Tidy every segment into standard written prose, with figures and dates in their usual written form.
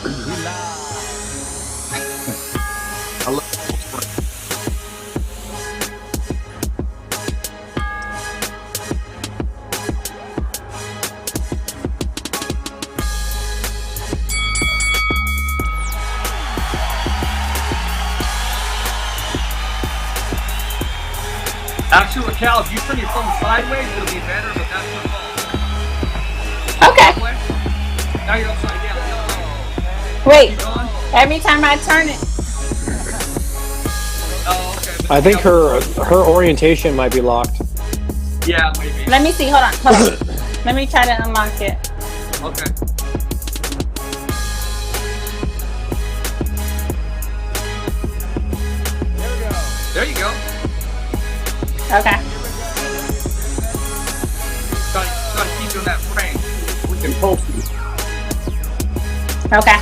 I love Actually, Raquel, if you turn your phone sideways, it'll be better, but that's your phone. Okay. Now you're upside down. Wait. Every time I turn it. Oh, okay. I think her orientation might be locked. Yeah, maybe. Let me see. Hold on. Let me try to unlock it. Okay. There you go. Okay. Gotta keep doing that frame. We can post it. Okay.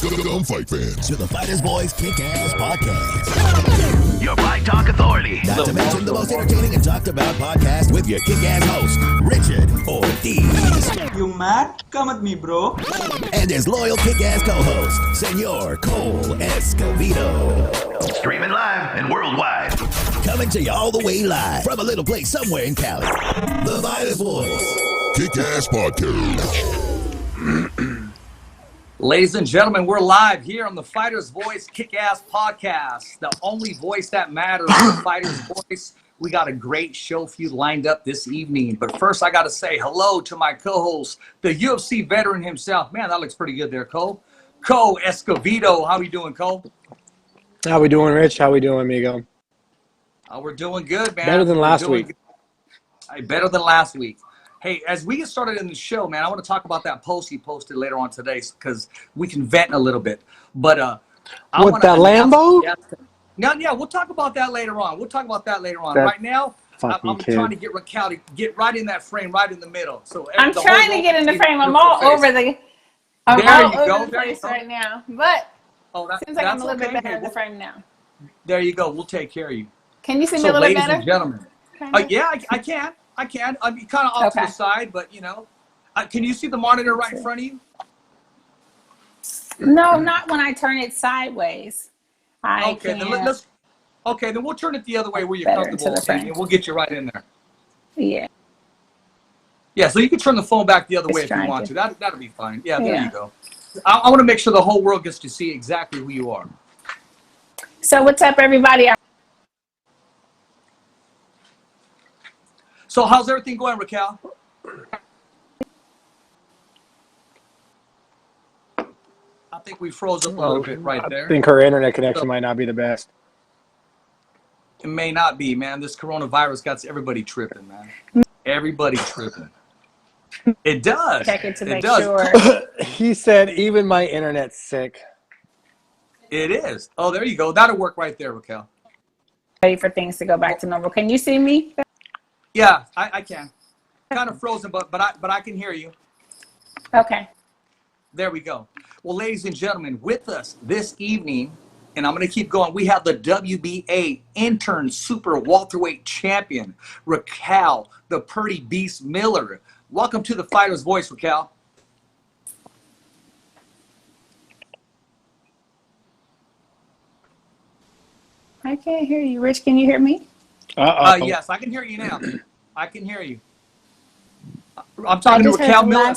Welcome, fight fans, to the Fighters Boys Kick-Ass Podcast. Your Fight Talk Authority. Not to mention the most entertaining and talked about podcast with your kick-ass host, Richard Ortiz. You mad? Come at me, bro. And his loyal kick-ass co-host, Senor Cole Escovedo. Streaming live and worldwide. Coming to you all the way live from a little place somewhere in Cali. The Fighters Boys Kick-Ass Podcast. Ladies and gentlemen, we're live here on the Fighter's Voice Kick-Ass Podcast, the only voice that matters, the Fighter's Voice. We got a great show for you lined up this evening. But first, I got to say hello to my co-host, the UFC veteran himself. Man, that looks pretty good there, Cole. Cole Escovedo. How we doing, Cole? How we doing, Rich? How we doing, amigo? We're doing good, man. Better than last week. Better than last week. Hey, as we get started in the show, man, I want to talk about that post you posted later on today because we can vent a little bit. But with that Lambo? Yeah, we'll talk about that later on. That right now, I'm kid. trying to get Raquel to get right in that frame, right in the middle. So I'm trying to get in the frame. I'm all over the. I'm There all you over go. the There you place go. right now, but that, seems like I'm that's a little okay. bit better Hey, in the frame now. There you go. We'll take care of you. Can you see me So, a little bit ladies better? and gentlemen, Kinda? yeah, I can. I'm kind of off to the side, but you know, can you see the monitor right in front of you? No, not when I turn it sideways. Okay, then we'll turn it the other way where you're Better comfortable, into the frame. and we'll get you right in there. Yeah. Yeah, so you can turn the phone back the other way if you want to. That'll be fine. Yeah, there you go. I want to make sure the whole world gets to see exactly who you are. So what's up, everybody? So how's everything going, Raquel? I think we froze up a little bit right there. I think her internet connection might not be the best. It may not be, man. This coronavirus got everybody tripping, man. Everybody tripping. It does. Check it to make does. sure. He said, even my internet's sick. It is. Oh, there you go. That'll work right there, Raquel. Ready for things to go back to normal. Can you see me? Yeah, I can. Kind of frozen, but I can hear you. Okay. There we go. Well, ladies and gentlemen, with us this evening, and I'm going to keep going, we have the WBA intern super welterweight champion, Raquel, the Purdy Beast Miller. Welcome to the Fighter's Voice, Raquel. I can't hear you. Rich, can you hear me? Yes, I can hear you now. I can hear you. I'm talking to Raquel Miller.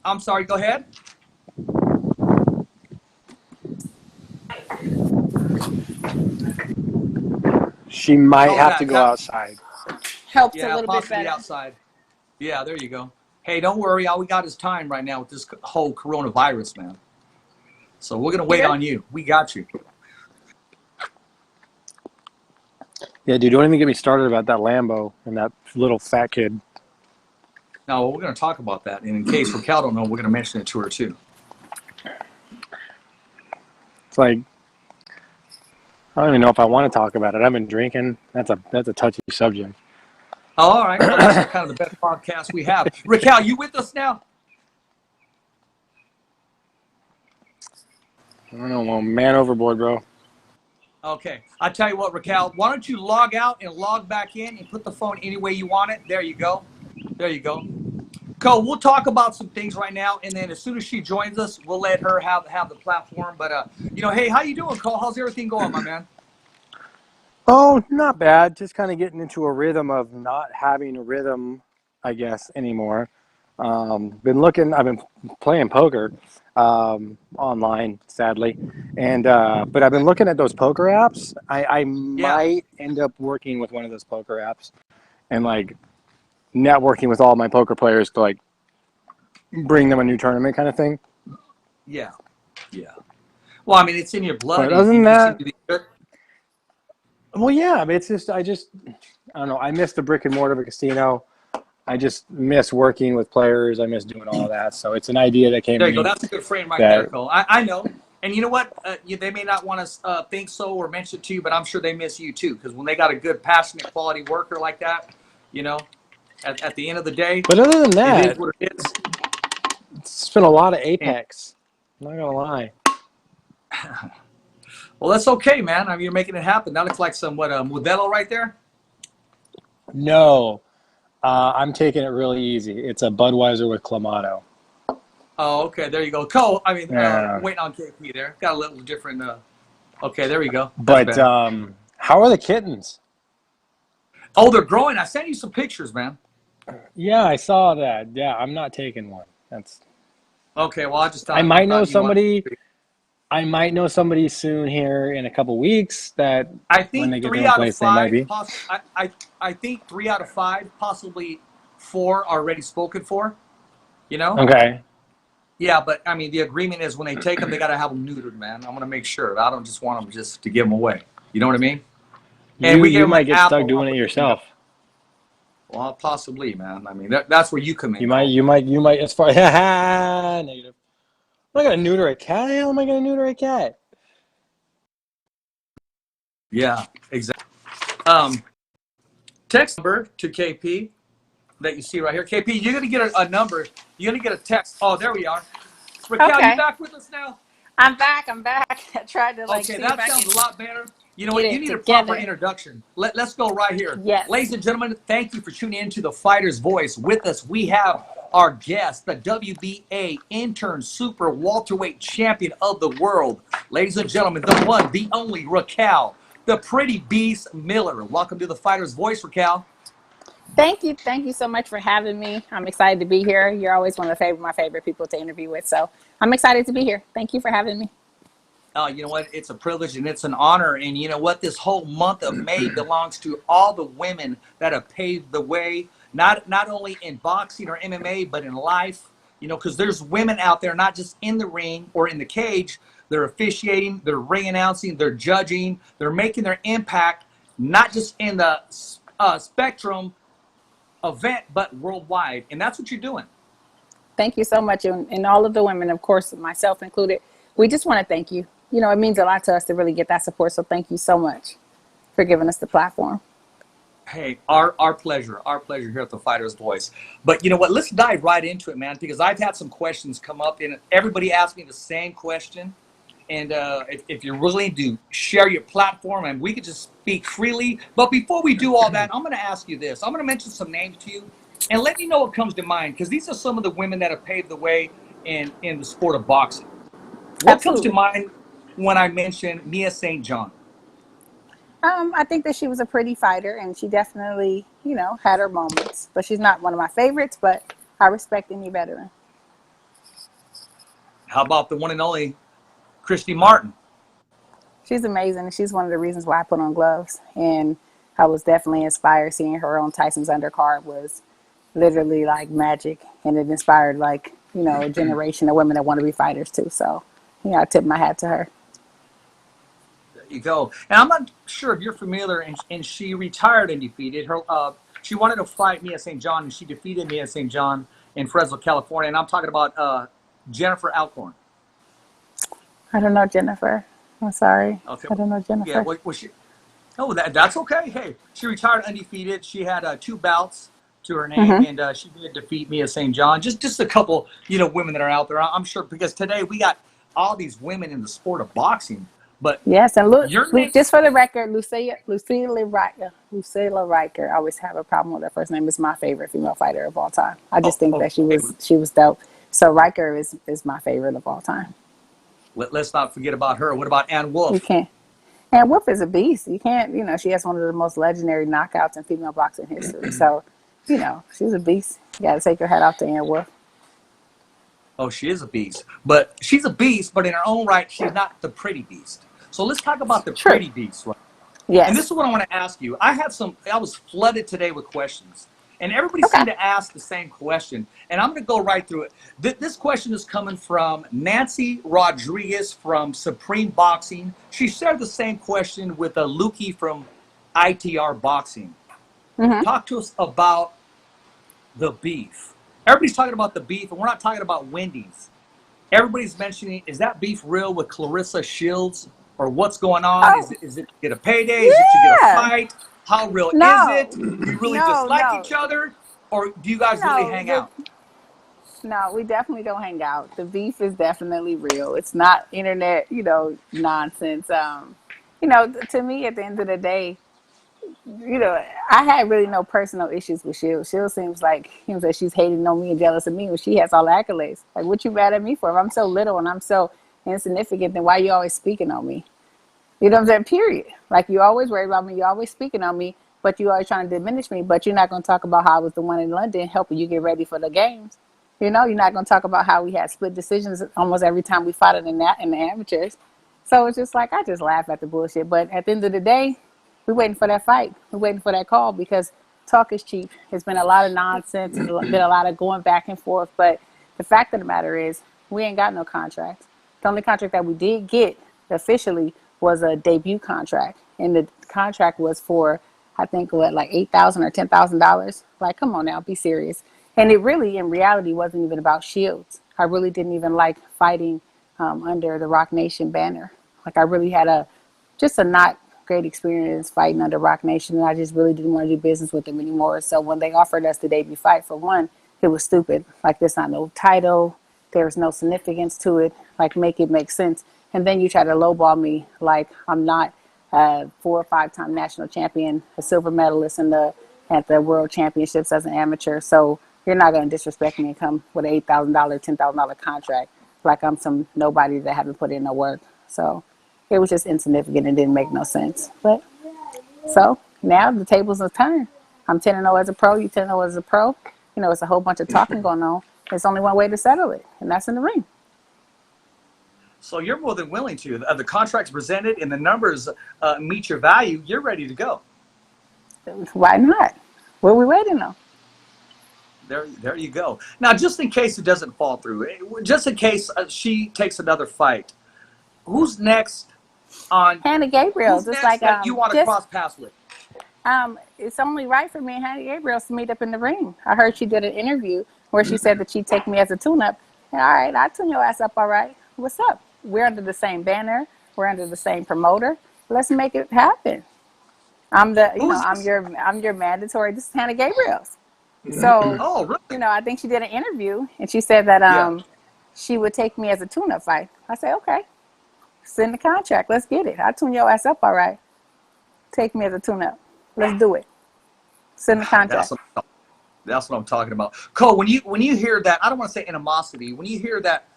I'm sorry, go ahead. She might have to go outside. Helps Yeah, a little bit possibly better. outside. Yeah, there you go. Hey, don't worry. All we got is time right now with this whole coronavirus, man. So we're going to wait on you. We got you. Yeah, dude, don't even get me started about that Lambo and that little fat kid. No, we're going to talk about that. And in case Raquel don't know, we're going to mention it to her too. It's like, I don't even know if I want to talk about it. I've been drinking. That's a touchy subject. Oh, all right. Well, that's kind of the best podcast we have. Raquel, you with us now? I don't know, well, man overboard, bro. Okay. I tell you what, Raquel, why don't you log out and log back in and put the phone any way you want it? There you go. There you go. Cole, we'll talk about some things right now, and then as soon as she joins us, we'll let her have the platform. But hey, how you doing, Cole? How's everything going, my man? Oh, not bad. Just kind of getting into a rhythm of not having a rhythm, I guess, anymore. I've been playing poker online, sadly, and but I've been looking at those poker apps. I might end up working with one of those poker apps and like networking with all my poker players to like bring them a new tournament kind of thing. Yeah. Well, I mean, it's in your blood. But other than that, seem to be good. well, yeah, I mean, I don't know. I miss the brick and mortar of a casino. I just miss working with players. I miss doing all of that. So it's an idea that came. There you go. That's a good frame right there, Cole. I know. And you know what? They may not want to think so or mention it to you, but I'm sure they miss you too. Because when they got a good, passionate, quality worker like that, at the end of the day, But other than that, it is what it is. It's been a lot of Apex. I'm not gonna lie. Well, that's okay, man. I mean, you're making it happen. That looks like some Modelo right there. No, I'm taking it really easy. It's a Budweiser with Clamato. Oh, okay. There you go. Cole, I mean, Yeah. waiting on KP there. Got a little different. Okay, there we go. But how are the kittens? Oh, they're growing. I sent you some pictures, man. Yeah, I saw that. Yeah, I'm not taking one. That's. Okay, well, I just thought I might know you somebody. I might know somebody soon here in a couple weeks that I think when they get 3 their out of place, they might 5. be. I think 3 out of 5, possibly 4, are already spoken for. Okay. Yeah, but I mean, the agreement is when they take them, they got to have them neutered, man. I'm gonna make sure. I don't just want them just to give them away. You know what I mean? And You might get stuck apple doing it yourself. Well, possibly, man. I mean, that's where you come in. You might. As far negative. I'm not gonna neuter a cat. How am I gonna neuter a cat? Yeah, exactly. Text number to KP that you see right here. KP, you're gonna get a number. You're gonna get a text. Oh, there we are. Raquel, Okay. you back with us now? I'm back. I tried to Okay, see that if I sounds could a lot better. You know what? get You it need a proper together. introduction. Let's go right here. Yes. Ladies and gentlemen, thank you for tuning in to The Fighter's Voice. With us, we have our guest, the WBA intern super welterweight champion of the world. Ladies and gentlemen, the one, the only Raquel, the pretty beast Miller. Welcome to The Fighter's Voice, Raquel. Thank you so much for having me. I'm excited to be here. You're always one of my favorite people to interview with, so I'm excited to be here. Thank you for having me. You know what? It's a privilege and it's an honor. And you know what? This whole month of May belongs to all the women that have paved the way, not only in boxing or MMA, but in life. Because there's women out there, not just in the ring or in the cage. They're officiating, they're ring announcing, they're judging, they're making their impact, not just in the Spectrum event, but worldwide. And that's what you're doing. Thank you so much. And all of the women, of course, myself included, we just want to thank you. It means a lot to us to really get that support. So thank you so much for giving us the platform. Hey, our pleasure here at The Fighter's Voice. But you know what? Let's dive right into it, man, because I've had some questions come up and everybody asked me the same question. And if you're willing to share your platform and we could just speak freely. But before we do all that, I'm going to ask you this. I'm going to mention some names to you and let me know what comes to mind, because these are some of the women that have paved the way in the sport of boxing. What comes to mind when I mention Mia St. John? I think that she was a pretty fighter, and she definitely, had her moments. But she's not one of my favorites, but I respect any veteran. How about the one and only Christy Martin? She's amazing, and she's one of the reasons why I put on gloves. And I was definitely inspired. Seeing her on Tyson's undercard was literally like magic, and it inspired a generation of women that want to be fighters too. So, I tip my hat to her. There you go. And I'm not sure if you're familiar, and she retired undefeated. She wanted to fight Mia St. John, and she defeated Mia St. John in Fresno, California. And I'm talking about Jennifer Alcorn. I don't know Jennifer. I'm sorry. Okay. I don't know Jennifer. Yeah, was she? Oh, that's okay. Hey, she retired undefeated. She had 2 bouts to her name, and she did defeat Mia St. John. Just a couple, women that are out there. I'm sure, because today we got all these women in the sport of boxing. But Yes, and look, your name, just for the record, Lucilla Riker. I always have a problem with her first name. Is my favorite female fighter of all time. I just think that okay. she was dope. So Riker is my favorite of all time. Let's not forget about her. What about Ann You Wolf? can't. And Wolf is a beast. You can't. She has one of the most legendary knockouts in female boxing history. So, she's a beast. You got to take your hat off to Ann Wolf. Oh, she is a beast. But she's a beast, but in her own right, she's not the pretty beast. So let's talk about the True. pretty beast, right? Yes. And this is what I want to ask you. I was flooded today with questions. And everybody Okay. seemed to ask the same question. And I'm going to go right through it. This question is coming from Nancy Rodriguez from Supreme Boxing. She shared the same question with Lukey from ITR Boxing. Mm-hmm. Talk to us about the beef. Everybody's talking about the beef, and we're not talking about Wendy's. Everybody's mentioning, is that beef real with Clarissa Shields? Or what's going on? Oh. Is it to get a payday? Is it to get a Yeah. fight? How real No. is it? Do you really No, dislike no. each other? Or do you guys really hang out? No, we definitely don't hang out. The beef is definitely real. It's not internet, nonsense. To me, at the end of the day, I had really no personal issues with Shield. Shield seems like she's hating on me and jealous of me when she has all the accolades. Like, what you mad at me for? If I'm so little and I'm so insignificant, then why you always speaking on me? You know what I'm saying? Period. Like, you always worry about me. You're always speaking on me, but you always trying to diminish me. But you're not going to talk about how I was the one in London helping you get ready for the games. You're not going to talk about how we had split decisions almost every time we fought in the amateurs. So it's just like, I just laugh at the bullshit. But at the end of the day, we're waiting for that fight. We're waiting for that call because talk is cheap. It's been a lot of nonsense. It's been a lot of going back and forth. But the fact of the matter is, we ain't got no contracts. The only contract that we did get officially was a debut contract. And the contract was for, I think, like $8,000 or $10,000. Like, come on now, be serious. And it really, in reality, wasn't even about Shields. I really didn't even like fighting under the Rock Nation banner. Like, I really had a not great experience fighting under Rock Nation, and I just really didn't want to do business with them anymore. So when they offered us the debut fight, for one, it was stupid. Like, there's not no title. There's no significance to it. Like, make it make sense. And then you try to lowball me like I'm not a 4 or 5 time national champion, a silver medalist at the World Championships as an amateur. So you're not going to disrespect me and come with an $8,000, $10,000 contract like I'm some nobody that haven't put in no work. So it was just insignificant and didn't make no sense. But so now the tables are turned. I'm 10-0 as a pro. You 10-0 as a pro. It's a whole bunch of talking going on. There's only one way to settle it, and that's in the ring. So you're more than willing to. The contract's presented and the numbers meet your value. You're ready to go. Why not? What are we waiting on? There you go. Now, just in case it doesn't fall through, just in case she takes another fight, who's next on? Hannah Gabriel. Who's Just next like that you want to cross paths with? It's only right for me and Hannah Gabriel to meet up in the ring. I heard she did an interview where she said that she'd take me as a tune-up. And all right, I'll tune your ass up. All right, what's up? We're under the same banner. We're under the same promoter. Let's make it happen. I'm your mandatory. This is Hannah Gabriel's. So, Oh, really? I think she did an interview and she said that she would take me as a tune-up fight. I said, okay, send the contract. Let's get it. I'll tune your ass up. All right. Take me as a tune-up. Let's do it. Send the contract. That's what I'm talking about. Cole, when you hear that, I don't want to say animosity. When you hear that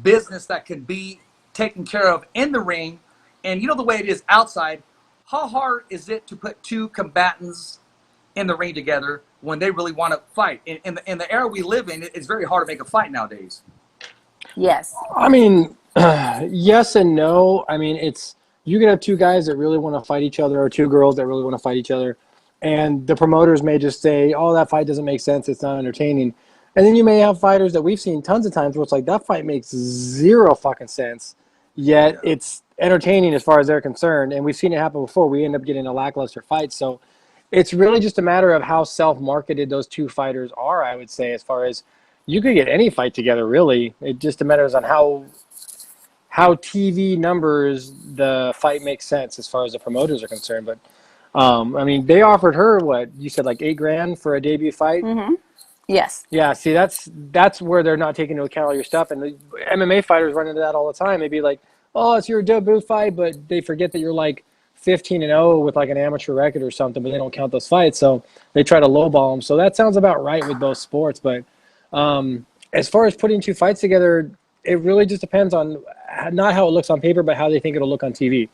business that can be taken care of in the ring, and the way it is outside, how hard is it to put two combatants in the ring together when they really want to fight? In the era we live in, it's very hard to make a fight nowadays. Yes. I mean, yes and no. I mean, you could have two guys that really want to fight each other or two girls that really want to fight each other. And the promoters may just say, oh, that fight doesn't make sense. It's not entertaining. And then you may have fighters that we've seen tons of times where it's like, that fight makes zero fucking sense. Yet it's entertaining as far as they're concerned. And we've seen it happen before. We end up getting a lackluster fight. So it's really just a matter of how self-marketed those two fighters are, I would say, as far as you could get any fight together, really. It just matters on how TV numbers the fight makes sense as far as the promoters are concerned. But I mean, they offered her what you said, like $8,000 for a debut fight. Mm-hmm. Yes. Yeah. See, that's where they're not taking into account all your stuff, and the MMA fighters run into that all the time. They'd be like, oh, it's your debut fight, but they forget that you're like 15-0 with like an amateur record or something, but they don't count those fights, so they try to lowball them. So that sounds about right with both sports. But as far as putting two fights together, it really just depends on not how it looks on paper, but how they think it'll look on TV.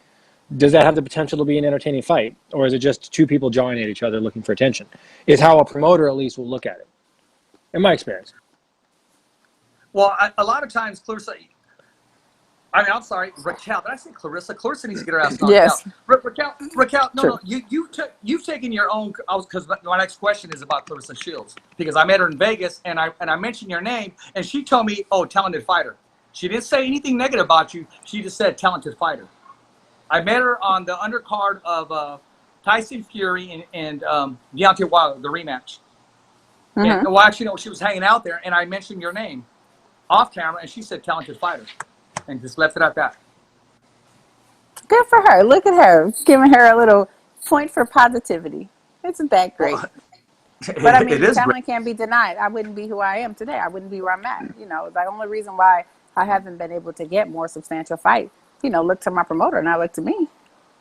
Does that have the potential to be an entertaining fight, or is it just two people jawing at each other looking for attention? Is how a promoter at least will look at it, in my experience. Well, a lot of times, Clarissa, I'm sorry, Raquel. Did I say Clarissa? Clarissa needs to get her ass knocked Yes. out. Raquel, no, True. you've taken your own. Because my next question is about Clarissa Shields, because I met her in Vegas and I mentioned your name and she told me, oh, talented fighter. She didn't say anything negative about you. She just said talented fighter. I met her on the undercard of Tyson Fury and Deontay Wilder, the rematch. Mm-hmm. And, well, actually, no, she was hanging out there, and I mentioned your name off camera, and she said talented fighter, and just left it at that. Good for her. Look at her, giving her a little point for positivity. Isn't that great? But I mean, it is talent great. can't be denied. I wouldn't be who I am today. I wouldn't be where I'm at. You know, the only reason why I haven't been able to get more substantial fights, you know, look to my promoter, not look to me.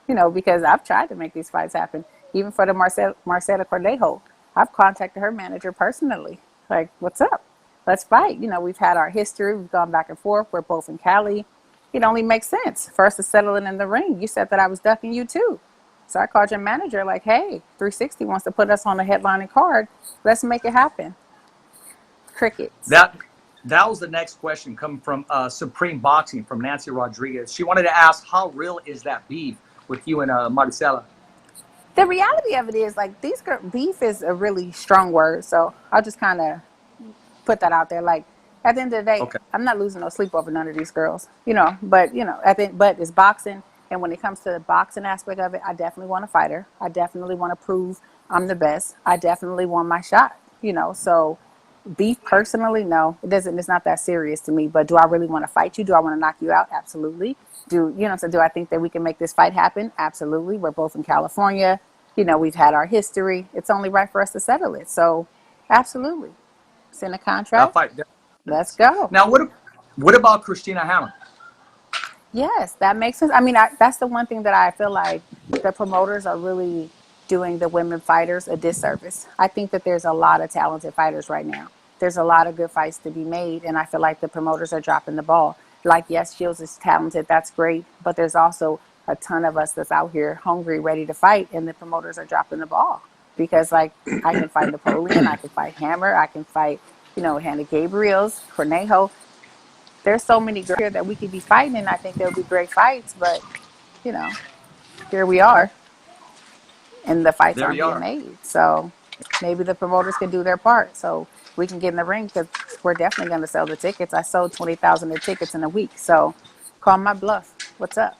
You know, because I've tried to make these fights happen. Even for the Marcela Cordejo, I've contacted her manager personally. Like, what's up? Let's fight. You know, we've had our history. We've gone back and forth. We're both in Cali. It only makes sense for us to settle in the ring. You said that I was ducking you too. So I called your manager like, hey, 360 wants to put us on the headlining card. Let's make it happen. Crickets. That was the next question coming from Supreme Boxing from Nancy Rodriguez. She wanted to ask, how real is that beef with you and Maricela? The reality of it is, like, beef is a really strong word. So I'll just kind of put that out there. Like, at the end of the day, Okay. I'm not losing no sleep over none of these girls, you know. But, you know, but it's boxing. And when it comes to the boxing aspect of it, I definitely want to fight her. I definitely want to prove I'm the best. I definitely want my shot, you know. So beef personally, no, it doesn't. It's not that serious to me. But do I really want to fight you? Do I want to knock you out? Absolutely. So do I think that we can make this fight happen? Absolutely. We're both in California. You know, we've had our history. It's only right for us to settle it. So absolutely. Send a That contract. fight. Let's go. Now, what about Christina Hammer? Yes, that makes sense. I mean, that's the one thing that I feel like the promoters are really doing the women fighters a disservice. I think that there's a lot of talented fighters right now. There's a lot of good fights to be made, and I feel like the promoters are dropping the ball. Like, yes, Shields is talented. That's great. But there's also a ton of us that's out here hungry, ready to fight, and the promoters are dropping the ball. Because, like, I can fight Napoleon, I can fight Hammer, I can fight, you know, Hannah Gabriels, Cornejo. There's so many girls here that we could be fighting, and I think there'll be great fights. But, you know, here we are, and the fights There aren't you being are. made. So maybe the promoters can do their part so we can get in the ring, because we're definitely going to sell the tickets. I sold 20,000 of tickets in a week. So call my bluff. What's up?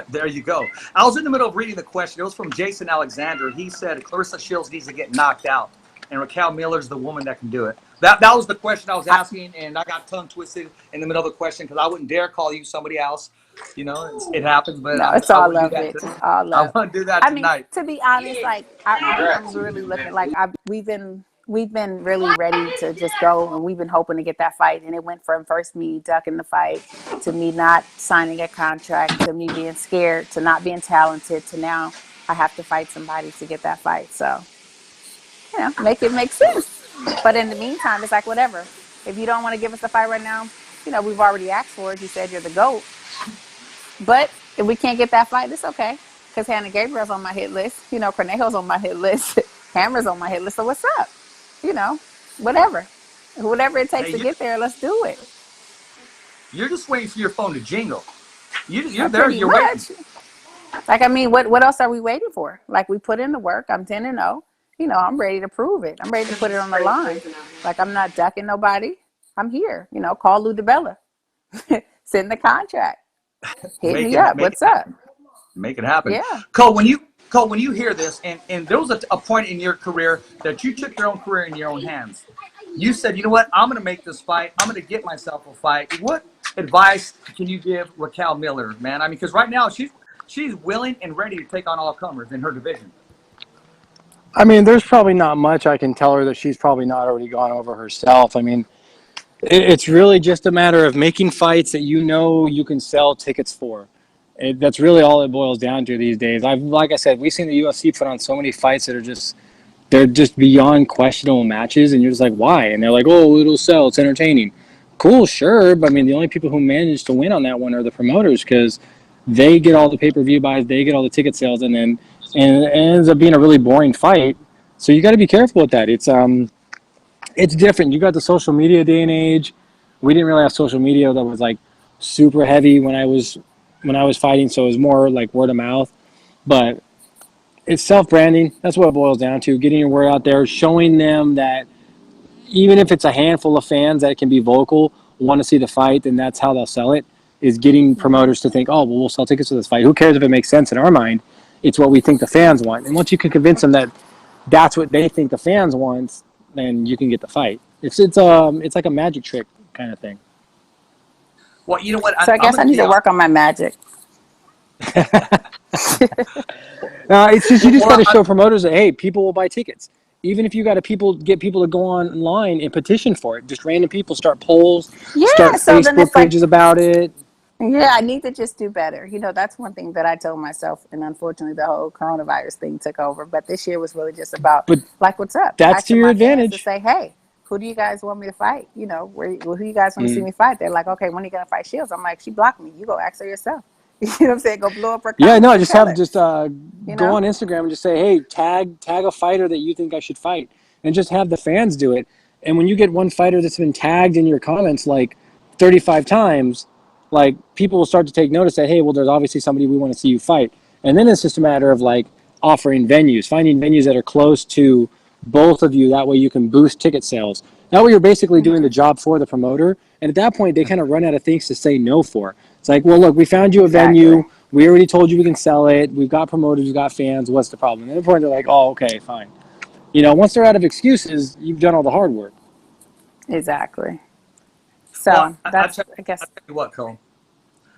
There you go. I was in the middle of reading the question. It was from Jason Alexander. He said Clarissa Shields needs to get knocked out, and Raquel Miller's the woman that can do it. That was the question I was asking, and I got tongue twisted in the middle of the question because I wouldn't dare call you somebody else. You know, it happens, but No, it's I all wouldn't do love that it. today. All I love. wouldn't do that I mean, tonight. to be honest, like I'm really looking like we've been really ready to just go, and we've been hoping to get that fight. And it went from first me ducking the fight to me not signing a contract to me being scared to not being talented to now I have to fight somebody to get that fight. So, you know, make it make sense. But in the meantime, it's like whatever. If you don't want to give us the fight right now, you know, we've already asked for it. You said you're the GOAT. But if we can't get that fight, it's okay. Because Hannah Gabriel's on my hit list. You know, Cornejo's on my hit list. Hammer's on my hit list. So what's up? You know, whatever. Whatever it takes Hey, to get there, let's do it. You're just waiting for your phone to jingle. You're Not there. pretty You're waiting. much. Like, I mean, what else are we waiting for? Like, we put in the work. I'm 10-0. You know, I'm ready to prove it. I'm ready to put it on the line. Like, I'm not ducking nobody. I'm here. You know, call Lou DiBella. Send the contract. Hit me up. What's up? Make it happen. Yeah. Cole, when you hear this, and there was a point in your career that you took your own career in your own hands. You said, you know what, I'm going to make this fight. I'm going to get myself a fight. What advice can you give Raquel Miller, man? I mean, because right now she's willing and ready to take on all comers in her division. I mean, there's probably not much I can tell her that she's probably not already gone over herself. I mean, It's really just a matter of making fights that you know you can sell tickets for. That's really all it boils down to these days. Like I said, we've seen the UFC put on so many fights that are they're just beyond questionable matches, and you're just like, why? And they're like, oh, it'll sell, it's entertaining. Cool, sure, but I mean, the only people who manage to win on that one are the promoters because they get all the pay-per-view buys, they get all the ticket sales, and it ends up being a really boring fight. So you got to be careful with that. It's different. You got the social media day and age. We didn't really have social media that was like super heavy when I was fighting, so it was more like word of mouth. But it's self-branding. That's what it boils down to. Getting your word out there, showing them that even if it's a handful of fans that can be vocal, want to see the fight, then that's how they'll sell it. Is getting promoters to think, oh, well, we'll sell tickets to this fight. Who cares if it makes sense in our mind? It's what we think the fans want. And once you can convince them that that's what they think the fans want, then you can get the fight. It's like a magic trick kind of thing. Well, you know what? So I guess I need to work on my magic. It's just you just Well, got to show promoters that hey, people will buy tickets. Even if you got to get people to go online and petition for it, just random people start polls, Yeah, start so then Facebook it's like, pages about it. yeah, I need to just do better. You know, that's one thing that I told myself, and unfortunately, the whole coronavirus thing took over. But this year was really just about, But like, what's up? that's to Asking your my fans to advantage. say, hey, who do you guys want me to fight? You know, who you guys want to see me fight? They're like, okay, when are you gonna fight Shields? I'm like, she blocked me. You go ask her yourself. You know what I'm saying? Go blow up her Yeah, comments no, and just tell have her. You go know? on Instagram and just say, hey, tag a fighter that you think I should fight, and just have the fans do it. And when you get one fighter that's been tagged in your comments like 35 times, like people will start to take notice that hey, well, there's obviously somebody we want to see you fight. And then it's just a matter of like offering venues, finding venues that are close to both of you. That way you can boost ticket sales. That way you're basically doing the job for the promoter. And at that point, they kind of run out of things to say no for. It's like, well, look, we found you a Exactly. venue. We already told you we can sell it. We've got promoters. We've got fans. What's the problem? And at the point, they're like, oh, okay, fine. You know, once they're out of excuses, you've done all the hard work. Exactly. well, So that's, I I guess, tell you what, Cole.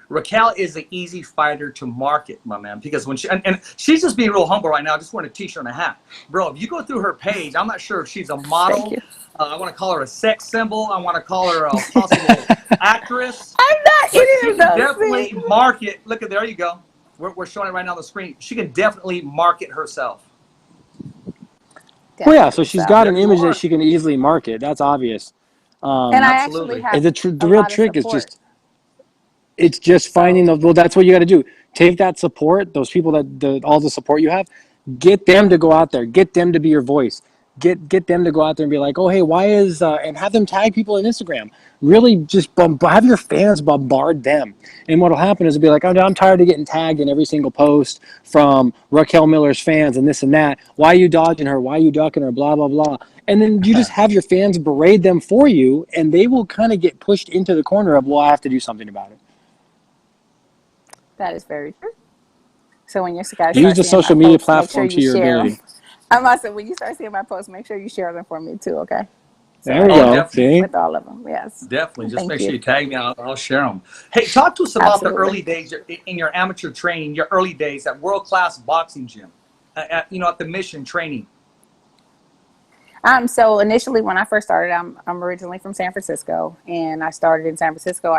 Raquel is an easy fighter to market, my man, because when and she's just being real humble right now. I just want a t-shirt and a hat. Bro, if you go through her page, I'm not sure if she's a thank model. you. I want to call her a sex symbol. I want to call her a possible actress. I'm not But she any of can those definitely things. market. Look at there you go. We're showing it right now on the screen. She can definitely market herself. Well, yeah, so Definitely. she's So, got There an you image that are. she can easily market. That's obvious. and I actually Absolutely. have The a real lot of trick is support. just it's just finding So, the well. That's what you got to do. Take that support, those people all the support you have, get them to go out there, get them to be your voice, get them to go out there and be like, oh hey, why is and have them tag people on Instagram. Really, just have your fans bombard them, and what'll happen is it'll be like, oh, I'm tired of getting tagged in every single post from Raquel Miller's fans and this and that. Why are you dodging her? Why are you ducking her? Blah blah blah. And then you just have your fans berate them for you, and they will kind of get pushed into the corner of, well, I have to do something about it. that is very true. So when you guys Use start the seeing my social media posts, make sure platform you to your share them. ability. I must say, when you start seeing my posts, make sure you share them for me too, okay? So There I we Oh, can go. definitely. See? with all of them. Yes. Definitely. Just Thank make sure you. you tag me. I'll share them. Hey, talk to us about the Absolutely. early days in your amateur training, your early days at World Class Boxing Gym, at the Mission training. So initially when I first started, I'm originally from San Francisco, and I started in San Francisco.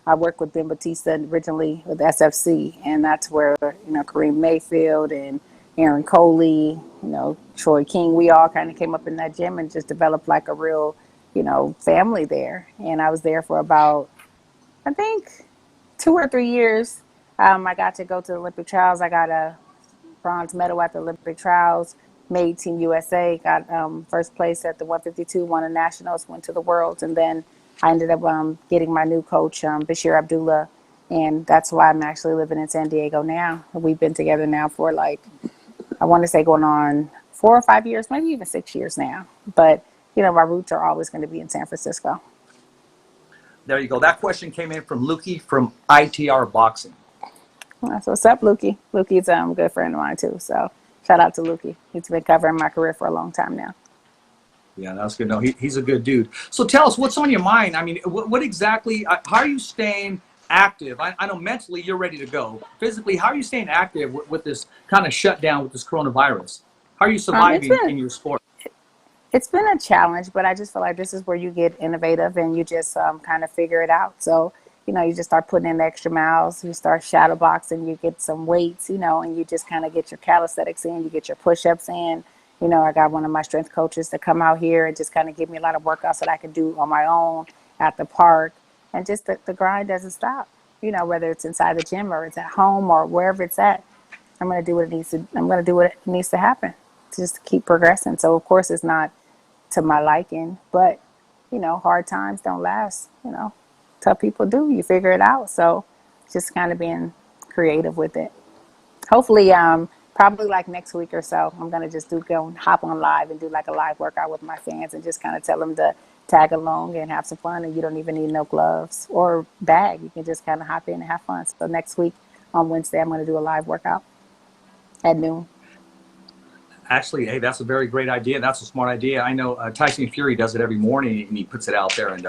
I worked with Ben Batista originally with SFC, and that's where, Kareem Mayfield and Aaron Coley, Troy King, we all kind of came up in that gym and just developed like a real, family there. And I was there for about, I think, 2 or 3 years. I got to go to the Olympic trials. I got a bronze medal at the Olympic trials, made Team USA, got first place at the 152, won the nationals, went to the worlds, and then I ended up getting my new coach, Bashir Abdullah, and that's why I'm actually living in San Diego now. We've been together now for I want to say going on 4 or 5 years, maybe even 6 years now. But, my roots are always going to be in San Francisco. There you go. That question came in from Lukey from ITR Boxing. So what's up, Lukey? Lukey's a good friend of mine too. So shout out to Lukey. He's been covering my career for a long time now. Yeah, that's good. No, he's a good dude. So tell us, what's on your mind? I mean, what exactly, how are you staying active? I know mentally you're ready to go. Physically, how are you staying active with this kind of shutdown with this coronavirus? How are you It's surviving been in your sport? It's been a challenge, but I just feel like this is where you get innovative and you just kind of figure it out. So, you just start putting in the extra miles, you start shadow boxing, you get some weights, and you just kind of get your calisthenics in, you get your push-ups in. I got one of my strength coaches to come out here and just kind of give me a lot of workouts that I can do on my own at the park. And just the grind doesn't stop, whether it's inside the gym or it's at home or wherever it's at. I'm going to do what it needs to happen to just keep progressing. So, of course, it's not to my liking, but, hard times don't last, tough people do. You figure it out. So just kind of being creative with it. Hopefully, probably like next week or so, I'm going to just go and hop on live and do like a live workout with my fans and just kind of tell them to tag along and have some fun. And you don't even need no gloves or bag. You can just kind of hop in and have fun. So next week on Wednesday, I'm going to do a live workout at noon. Actually, hey, that's a very great idea. That's a smart idea. I know Tyson Fury does it every morning, and he puts it out there. And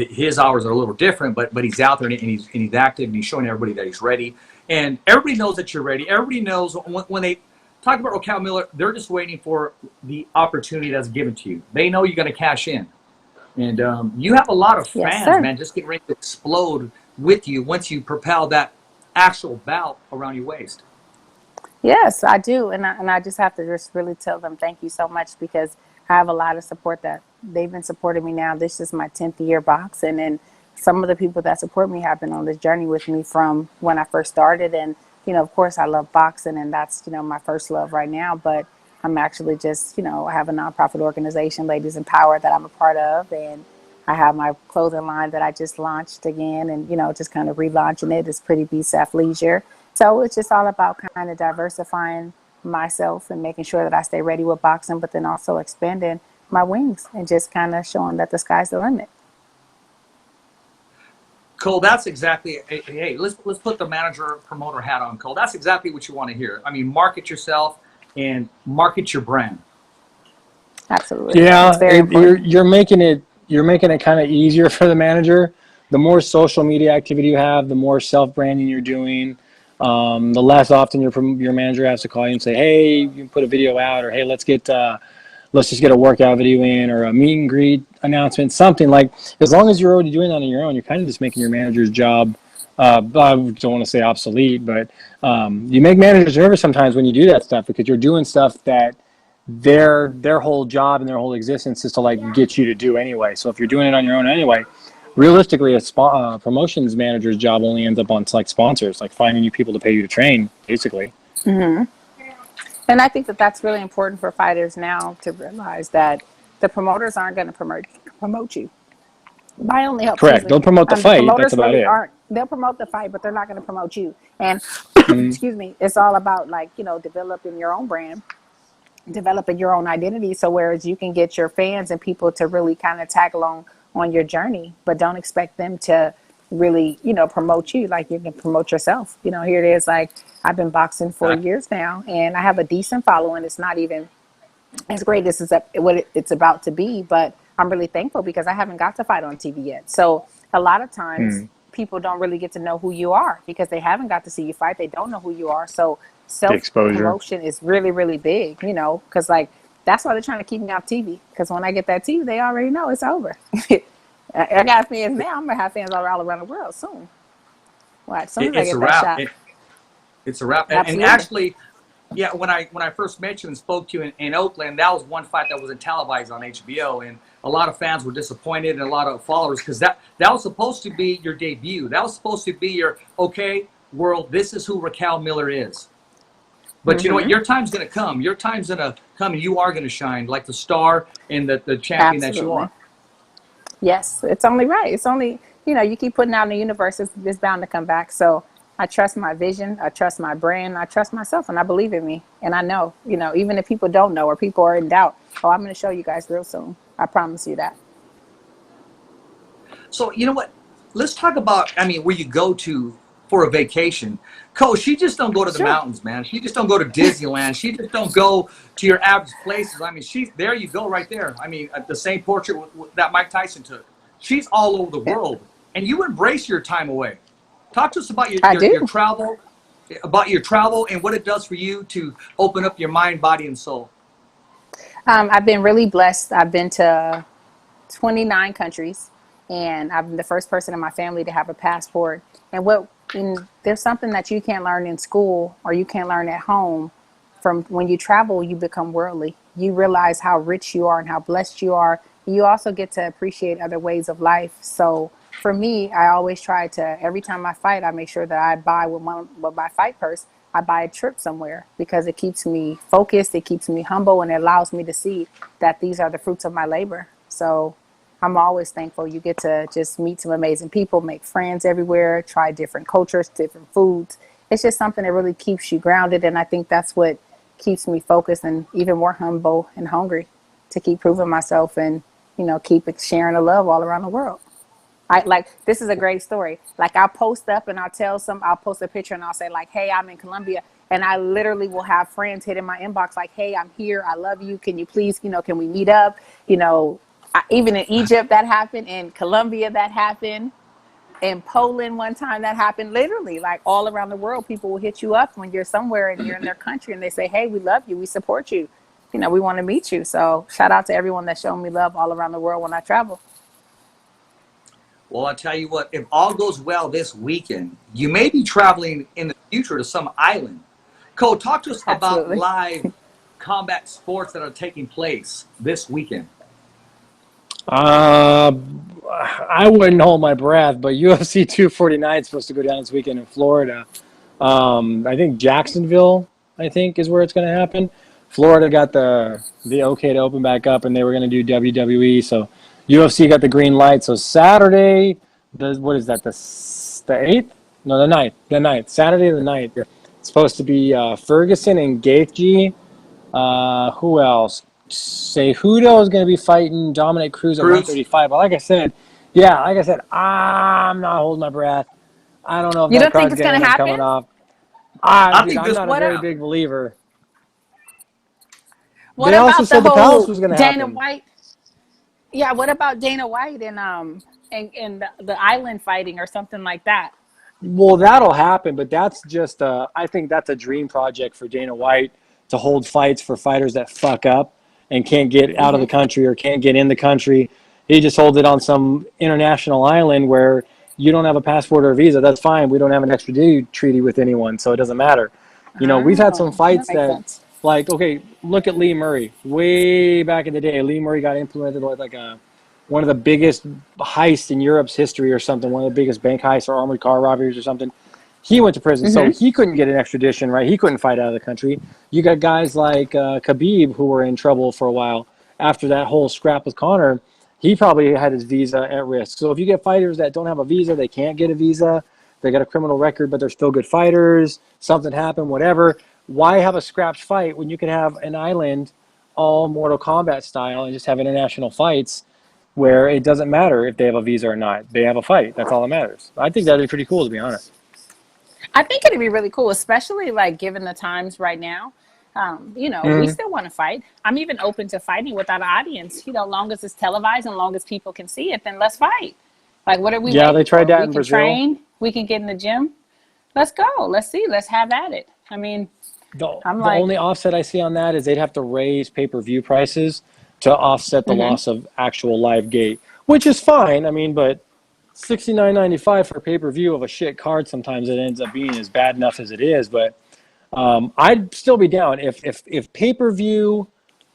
his hours are a little different, but he's out there and he's active and he's showing everybody that he's ready. And everybody knows that you're ready. Everybody knows when they talk about Raquel Miller, they're just waiting for the opportunity that's given to you. They know you're going to cash in, and you have a lot of fans, man, just getting ready to explode with you once you propel that actual belt around your waist. Yes, I do. And I just have to just really tell them thank you so much, because I have a lot of support that they've been supporting me now. This is my 10th year boxing. And some of the people that support me have been on this journey with me from when I first started. And, of course, I love boxing, and that's, my first love right now. But I'm actually just, I have a nonprofit organization, Ladies in Power, that I'm a part of. And I have my clothing line that I just launched again and, just kind of relaunching it. It's Pretty Beast Athleisure. So it's just all about kind of diversifying myself and making sure that I stay ready with boxing, but then also expanding my wings and just kind of showing that the sky's the limit. Cole, that's exactly, hey, let's put the manager promoter hat on, Cole. That's exactly what you want to hear. I mean, market yourself and market your brand. Absolutely. Yeah, you're making it kind of easier for the manager. The more social media activity you have, the more self-branding you're doing. The less often your manager has to call you and say, hey, you can put a video out, or hey, let's just get a workout video in, or a meet and greet announcement, something. Like, as long as you're already doing that on your own, you're kind of just making your manager's job, I don't want to say obsolete, but you make managers nervous sometimes when you do that stuff, because you're doing stuff that their whole job and their whole existence is to like get you to do anyway. So if you're doing it on your own anyway, realistically, a promotions manager's job only ends up on like sponsors, like finding you people to pay you to train, basically. Mm-hmm. And I think that that's really important for fighters now to realize that the promoters aren't going to promote you. My only help. Correct. They'll promote the fight. That's about it. They'll promote the fight, but they're not going to promote you. And excuse me, it's all about like, developing your own brand, developing your own identity. So whereas you can get your fans and people to really kind of tag along on your journey, but don't expect them to really, promote you like you can promote yourself. Here it is, like I've been boxing for years now, and I have a decent following. It's not even as great as what it's about to be, but I'm really thankful because I haven't got to fight on TV yet. So a lot of times people don't really get to know who you are because they haven't got to see you fight. They don't know who you are. So self-promotion is really, really big, because like, that's why they're trying to keep me off TV. Because when I get that TV, they already know it's over. I got fans now. I'm going to have fans all around the world soon. Well, as soon as I get that shot. It's a wrap. And actually, yeah, when I first met you and spoke to you in Oakland, that was one fight that wasn't televised on HBO. And a lot of fans were disappointed, and a lot of followers, because that was supposed to be your debut. That was supposed to be your, okay, world, this is who Raquel Miller is. But you know what? Your time's going to come. Your time's going to come, and you are going to shine like the star and the champion that you are. Yes, it's only right. It's only, you keep putting out in the universe, it's bound to come back. So I trust my vision. I trust my brand. I trust myself, and I believe in me. And I know, even if people don't know or people are in doubt, I'm going to show you guys real soon. I promise you that. So, you know what? Let's talk about, where you go to for a vacation. Coach, she just don't go to the mountains, man. She just don't go to Disneyland. She just don't go to your average places. There you go right there. The same portrait that Mike Tyson took. She's all over the world. And you embrace your time away. Talk to us about your travel, and what it does for you to open up your mind, body, and soul. I've been really blessed. I've been to 29 countries, and I'm the first person in my family to have a passport. And there's something that you can't learn in school or you can't learn at home. From when you travel, you become worldly. You realize how rich you are and how blessed you are. You also get to appreciate other ways of life. So for me, I always try to, every time I fight, I make sure that I buy with my fight purse, I buy a trip somewhere, because it keeps me focused, it keeps me humble, and it allows me to see that these are the fruits of my labor. So I'm always thankful. You get to just meet some amazing people, make friends everywhere, try different cultures, different foods. It's just something that really keeps you grounded. And I think that's what keeps me focused and even more humble and hungry to keep proving myself and, keep sharing the love all around the world. This is a great story. Like, I'll post up and I'll post a picture and I'll say like, hey, I'm in Colombia. And I literally will have friends hit in my inbox like, hey, I'm here. I love you. Can you please, can we meet up? Even in Egypt that happened, in Colombia that happened, in Poland one time that happened. Literally, like, all around the world, people will hit you up when you're somewhere and you're in their country and they say, hey, we love you. We support you. We want to meet you. So shout out to everyone that's showing me love all around the world when I travel. Well, I'll tell you what, if all goes well this weekend, you may be traveling in the future to some island. Cole, talk to us Absolutely. about live combat sports that are taking place this weekend. I wouldn't hold my breath, but UFC 249 is supposed to go down this weekend in Florida. I think Jacksonville, is where it's going to happen. Florida got the okay to open back up, and they were going to do WWE. So UFC got the green light. So Saturday, what is that? The 8th? No, the 9th. The 9th. Saturday the 9th. It's supposed to be Ferguson and Gaethje. Who else? Cejudo is going to be fighting Dominic Cruz at 135. But like I said, I'm not holding my breath. I don't know if You that don't think card's it's going gonna to happen? coming off. I think I'm this not a went very out. big believer. What They also about said the the Palace whole was going to Dana happen. White? Yeah, what about Dana White and the island fighting or something like that? Well, that'll happen, but that's just I think that's a dream project for Dana White, to hold fights for fighters that fuck up and can't get out of the country or can't get in the country. He just holds it on some international island where you don't have a passport or a visa. That's fine. We don't have an extradition treaty with anyone, so it doesn't matter. We've had some Oh, that fights makes that, sense. like, okay, look at Lee Murray. Way back in the day, Lee Murray got implemented with like one of the biggest heists in Europe's history or something, one of the biggest bank heists or armored car robberies or something. He went to prison, so he couldn't get an extradition, right? He couldn't fight out of the country. You got guys like Khabib who were in trouble for a while after that whole scrap with Conor. He probably had his visa at risk. So if you get fighters that don't have a visa, they can't get a visa, they got a criminal record, but they're still good fighters, something happened, whatever. Why have a scrapped fight when you can have an island all Mortal Kombat style and just have international fights where it doesn't matter if they have a visa or not? They have a fight. That's all that matters. I think that'd be pretty cool, to be honest. I think it'd be really cool, especially like given the times right now. We still want to fight. I'm even open to fighting without an audience. Long as it's televised and long as people can see it, then let's fight. Like, what are we? Yeah, waiting they tried for? that We in can Brazil. train. We can get in the gym. Let's go. Let's see. Let's have at it. I mean, The I'm like, only offset I see on that is they'd have to raise pay-per-view prices to offset the loss of actual live gate, which is fine. I mean, but $69.95 for a pay-per-view of a shit card, sometimes it ends up being as bad enough as it is. But I'd still be down if pay-per-view,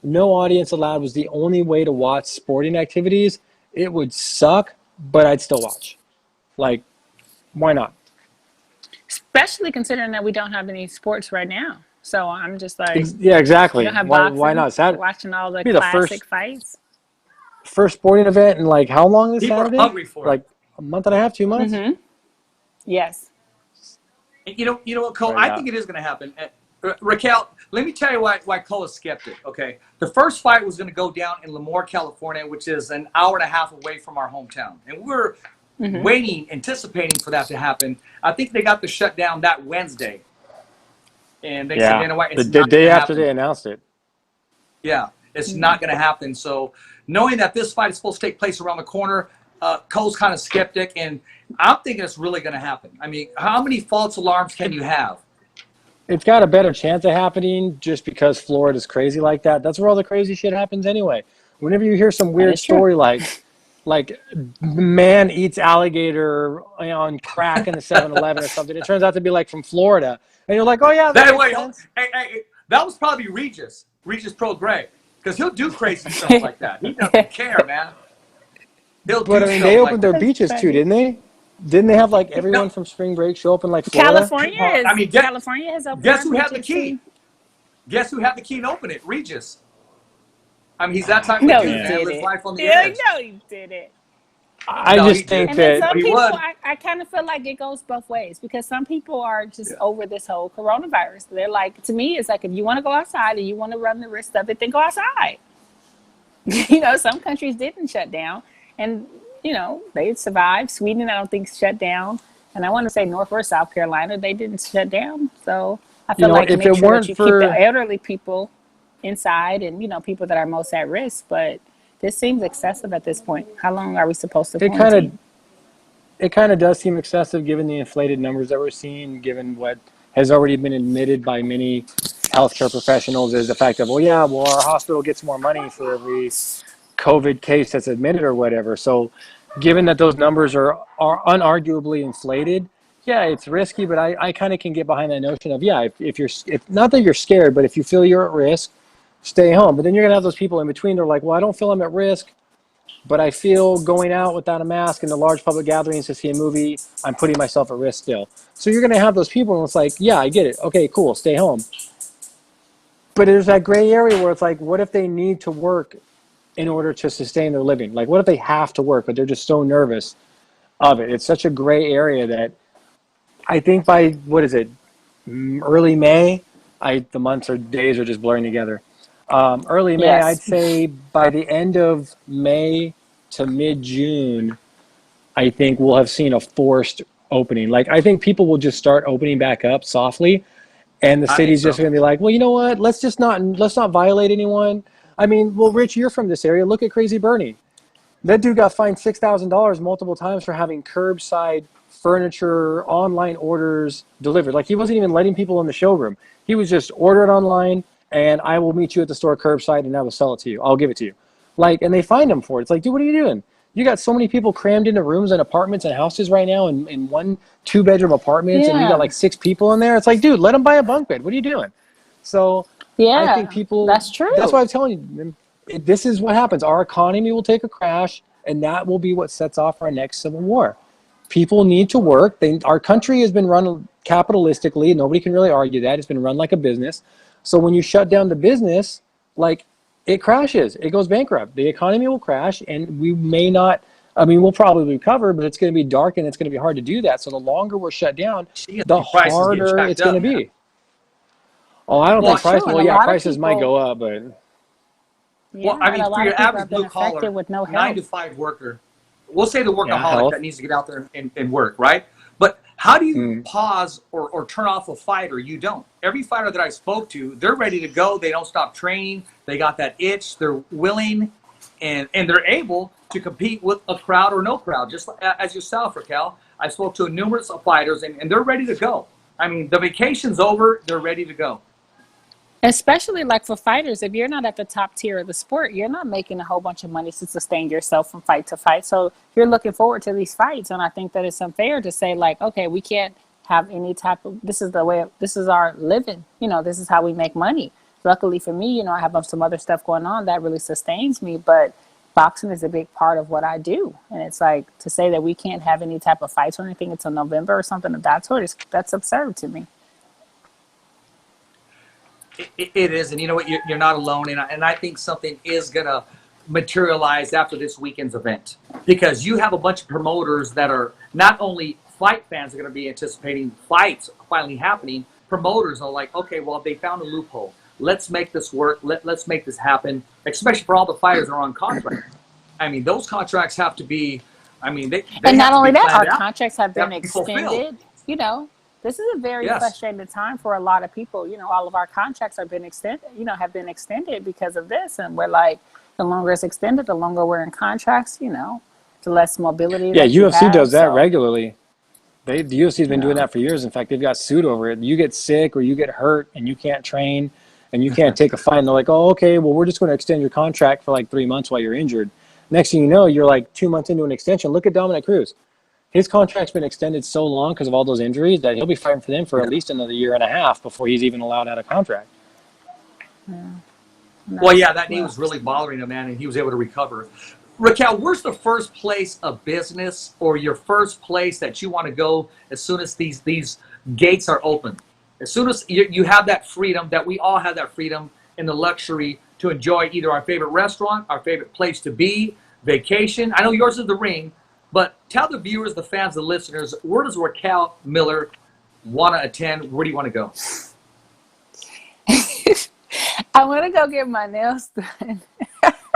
no audience allowed was the only way to watch sporting activities. It would suck, but I'd still watch. Like, why not? especially considering that we don't have any sports right now. So I'm just like, Yeah, exactly. we don't have Why? boxing. Why not? Saturday Watching all the be the classic fights. first sporting event in like how long this People are Saturday? hungry for it. Like a month and a half, 2 months. Yes. You know what, Cole? Right I now. think it is going to happen. Raquel, let me tell you why Cole is skeptic. Okay, the first fight was going to go down in Lemoore, California, which is an hour and a half away from our hometown, and we're waiting, anticipating for that to happen. I think they got the shutdown that Wednesday, and they said, Yeah, you know what, the it's not day gonna after happen. they announced it. Yeah, it's not going to happen. So knowing that this fight is supposed to take place around the corner, Cole's kind of skeptic, and I'm thinking it's really going to happen. I mean, how many false alarms can you have? it's got a better chance of happening just because Florida's crazy like that. That's where all the crazy shit happens anyway. Whenever you hear some weird is true. story like man eats alligator on crack in the 7-Eleven or something, it turns out to be like from Florida. And you're like, oh yeah, that makes sense. Hey, that was probably Regis Pro Greg, because he'll do crazy stuff like that. He doesn't care, man. But I mean, they opened their beaches too, didn't they? Didn't they have like everyone from spring break show up in like Florida? California has opened. Guess who had the key? Guess who had the key to open it? Regis. I mean, he's that type of dude that lives life on the edge. No, he didn't. I just think And then that some people, would. I kind of feel like it goes both ways, because some people are just over this whole coronavirus. They're like, to me, it's like, if you want to go outside and you want to run the risk of it, then go outside. Some countries didn't shut down, and they survived. Sweden, I don't think, shut down, and I want to say North or South Carolina, they didn't shut down. So I feel like if make it sure weren't that you for- keep the elderly people inside, and people that are most at risk. But this seems excessive at this point. How long are we supposed to quarantine? It kind of does seem excessive given the inflated numbers that we're seeing, given what has already been admitted by many healthcare professionals is the fact of, our hospital gets more money for every COVID case that's admitted or whatever. So given that those numbers are unarguably inflated, it's risky, but I kind of can get behind that notion of, if not that you're scared, but if you feel you're at risk, stay home. But then you're going to have those people in between. They're like, well, I don't feel I'm at risk, but I feel going out without a mask in the large public gatherings to see a movie, I'm putting myself at risk still. So you're going to have those people, and it's like, I get it. Okay, cool, stay home. But there's that gray area where it's like, what if they need to work in order to sustain their living? Like, what if they have to work, but they're just so nervous of it? It's such a gray area that I think by, early May, the months or days are just blurring together. Early May, Yes. I'd say by the end of May to mid-June, I think we'll have seen a forced opening. Like, I think people will just start opening back up softly, and the city's just going to be like, well, you know what? Let's not violate anyone. I mean, well, Rich, you're from this area. Look at Crazy Bernie. That dude got fined $6,000 multiple times for having curbside furniture, online orders delivered. Like, he wasn't even letting people in the showroom. He was just order it online, and I will meet you at the store curbside, and I will sell it to you. I'll give it to you. Like, and they fined him for it. It's like, dude, what are you doing? You got so many people crammed into rooms and apartments and houses right now in 1-2-bedroom apartments, and you got like 6 people in there. It's like, dude, let them buy a bunk bed. What are you doing? So I think people. That's true. That's why I'm telling you, this is what happens. Our economy will take a crash, and that will be what sets off our next civil war. People need to work. Our country has been run capitalistically. Nobody can really argue that. It's been run like a business. So when you shut down the business, like, it crashes. It goes bankrupt. The economy will crash, and we may not. I mean, we'll probably recover, but it's going to be dark, and it's going to be hard to do that. So the longer we're shut down, the harder it's going to be. Oh, I don't think prices. Well, prices might go up, but. Well, I mean, for your average blue collar, 9 to 5 worker, we'll say the workaholic that needs to get out there and work, right? But how do you pause or turn off a fighter? You don't. Every fighter that I spoke to, they're ready to go. They don't stop training. They got that itch. They're willing, and they're able to compete with a crowd or no crowd. Just as yourself, Raquel, I spoke to numerous fighters, and they're ready to go. I mean, the vacation's over. They're ready to go. Especially like for fighters, if you're not at the top tier of the sport, you're not making a whole bunch of money to sustain yourself from fight to fight. So you're looking forward to these fights. And I think that it's unfair to say, like, okay, we can't have any type of, this is our living, this is how we make money. Luckily for me, I have some other stuff going on that really sustains me, but boxing is a big part of what I do. And it's like, to say that we can't have any type of fights or anything until November or something of that sort, that's absurd to me. It is, and you know what? You're not alone, and I think something is gonna materialize after this weekend's event, because you have a bunch of promoters that are not only fight fans are gonna be anticipating fights finally happening. Promoters are like, okay, well, they found a loophole. Let's make this work. Let's make this happen. Especially for all the fighters that are on contract. I mean, those contracts have to be. I mean, they and not only that, our out. contracts have been extended. This is a very frustrating time for a lot of people. All of our contracts have been extended, because of this. And we're like, the longer it's extended, the longer we're in contracts, the less mobility. Yeah, UFC does that regularly. The UFC's been doing that for years. In fact, they've got sued over it. You get sick or you get hurt and you can't train and you can't take a fight. And they're like, oh, okay, well, we're just going to extend your contract for like 3 months while you're injured. Next thing you know, you're like 2 months into an extension. Look at Dominic Cruz. His contract's been extended so long because of all those injuries that he'll be fighting for them for at least another year and a half before he's even allowed out of contract. Well, yeah, that knee was really bothering him, man, and he was able to recover. Raquel, where's the first place of business or your first place that you want to go as soon as these gates are open? As soon as you have that freedom, that we all have that freedom and the luxury to enjoy either our favorite restaurant, our favorite place to be, vacation. I know yours is the Ring, but tell the viewers, the fans, the listeners, where does Raquel Miller want to attend? Where do you want to go? I want to go get my nails done.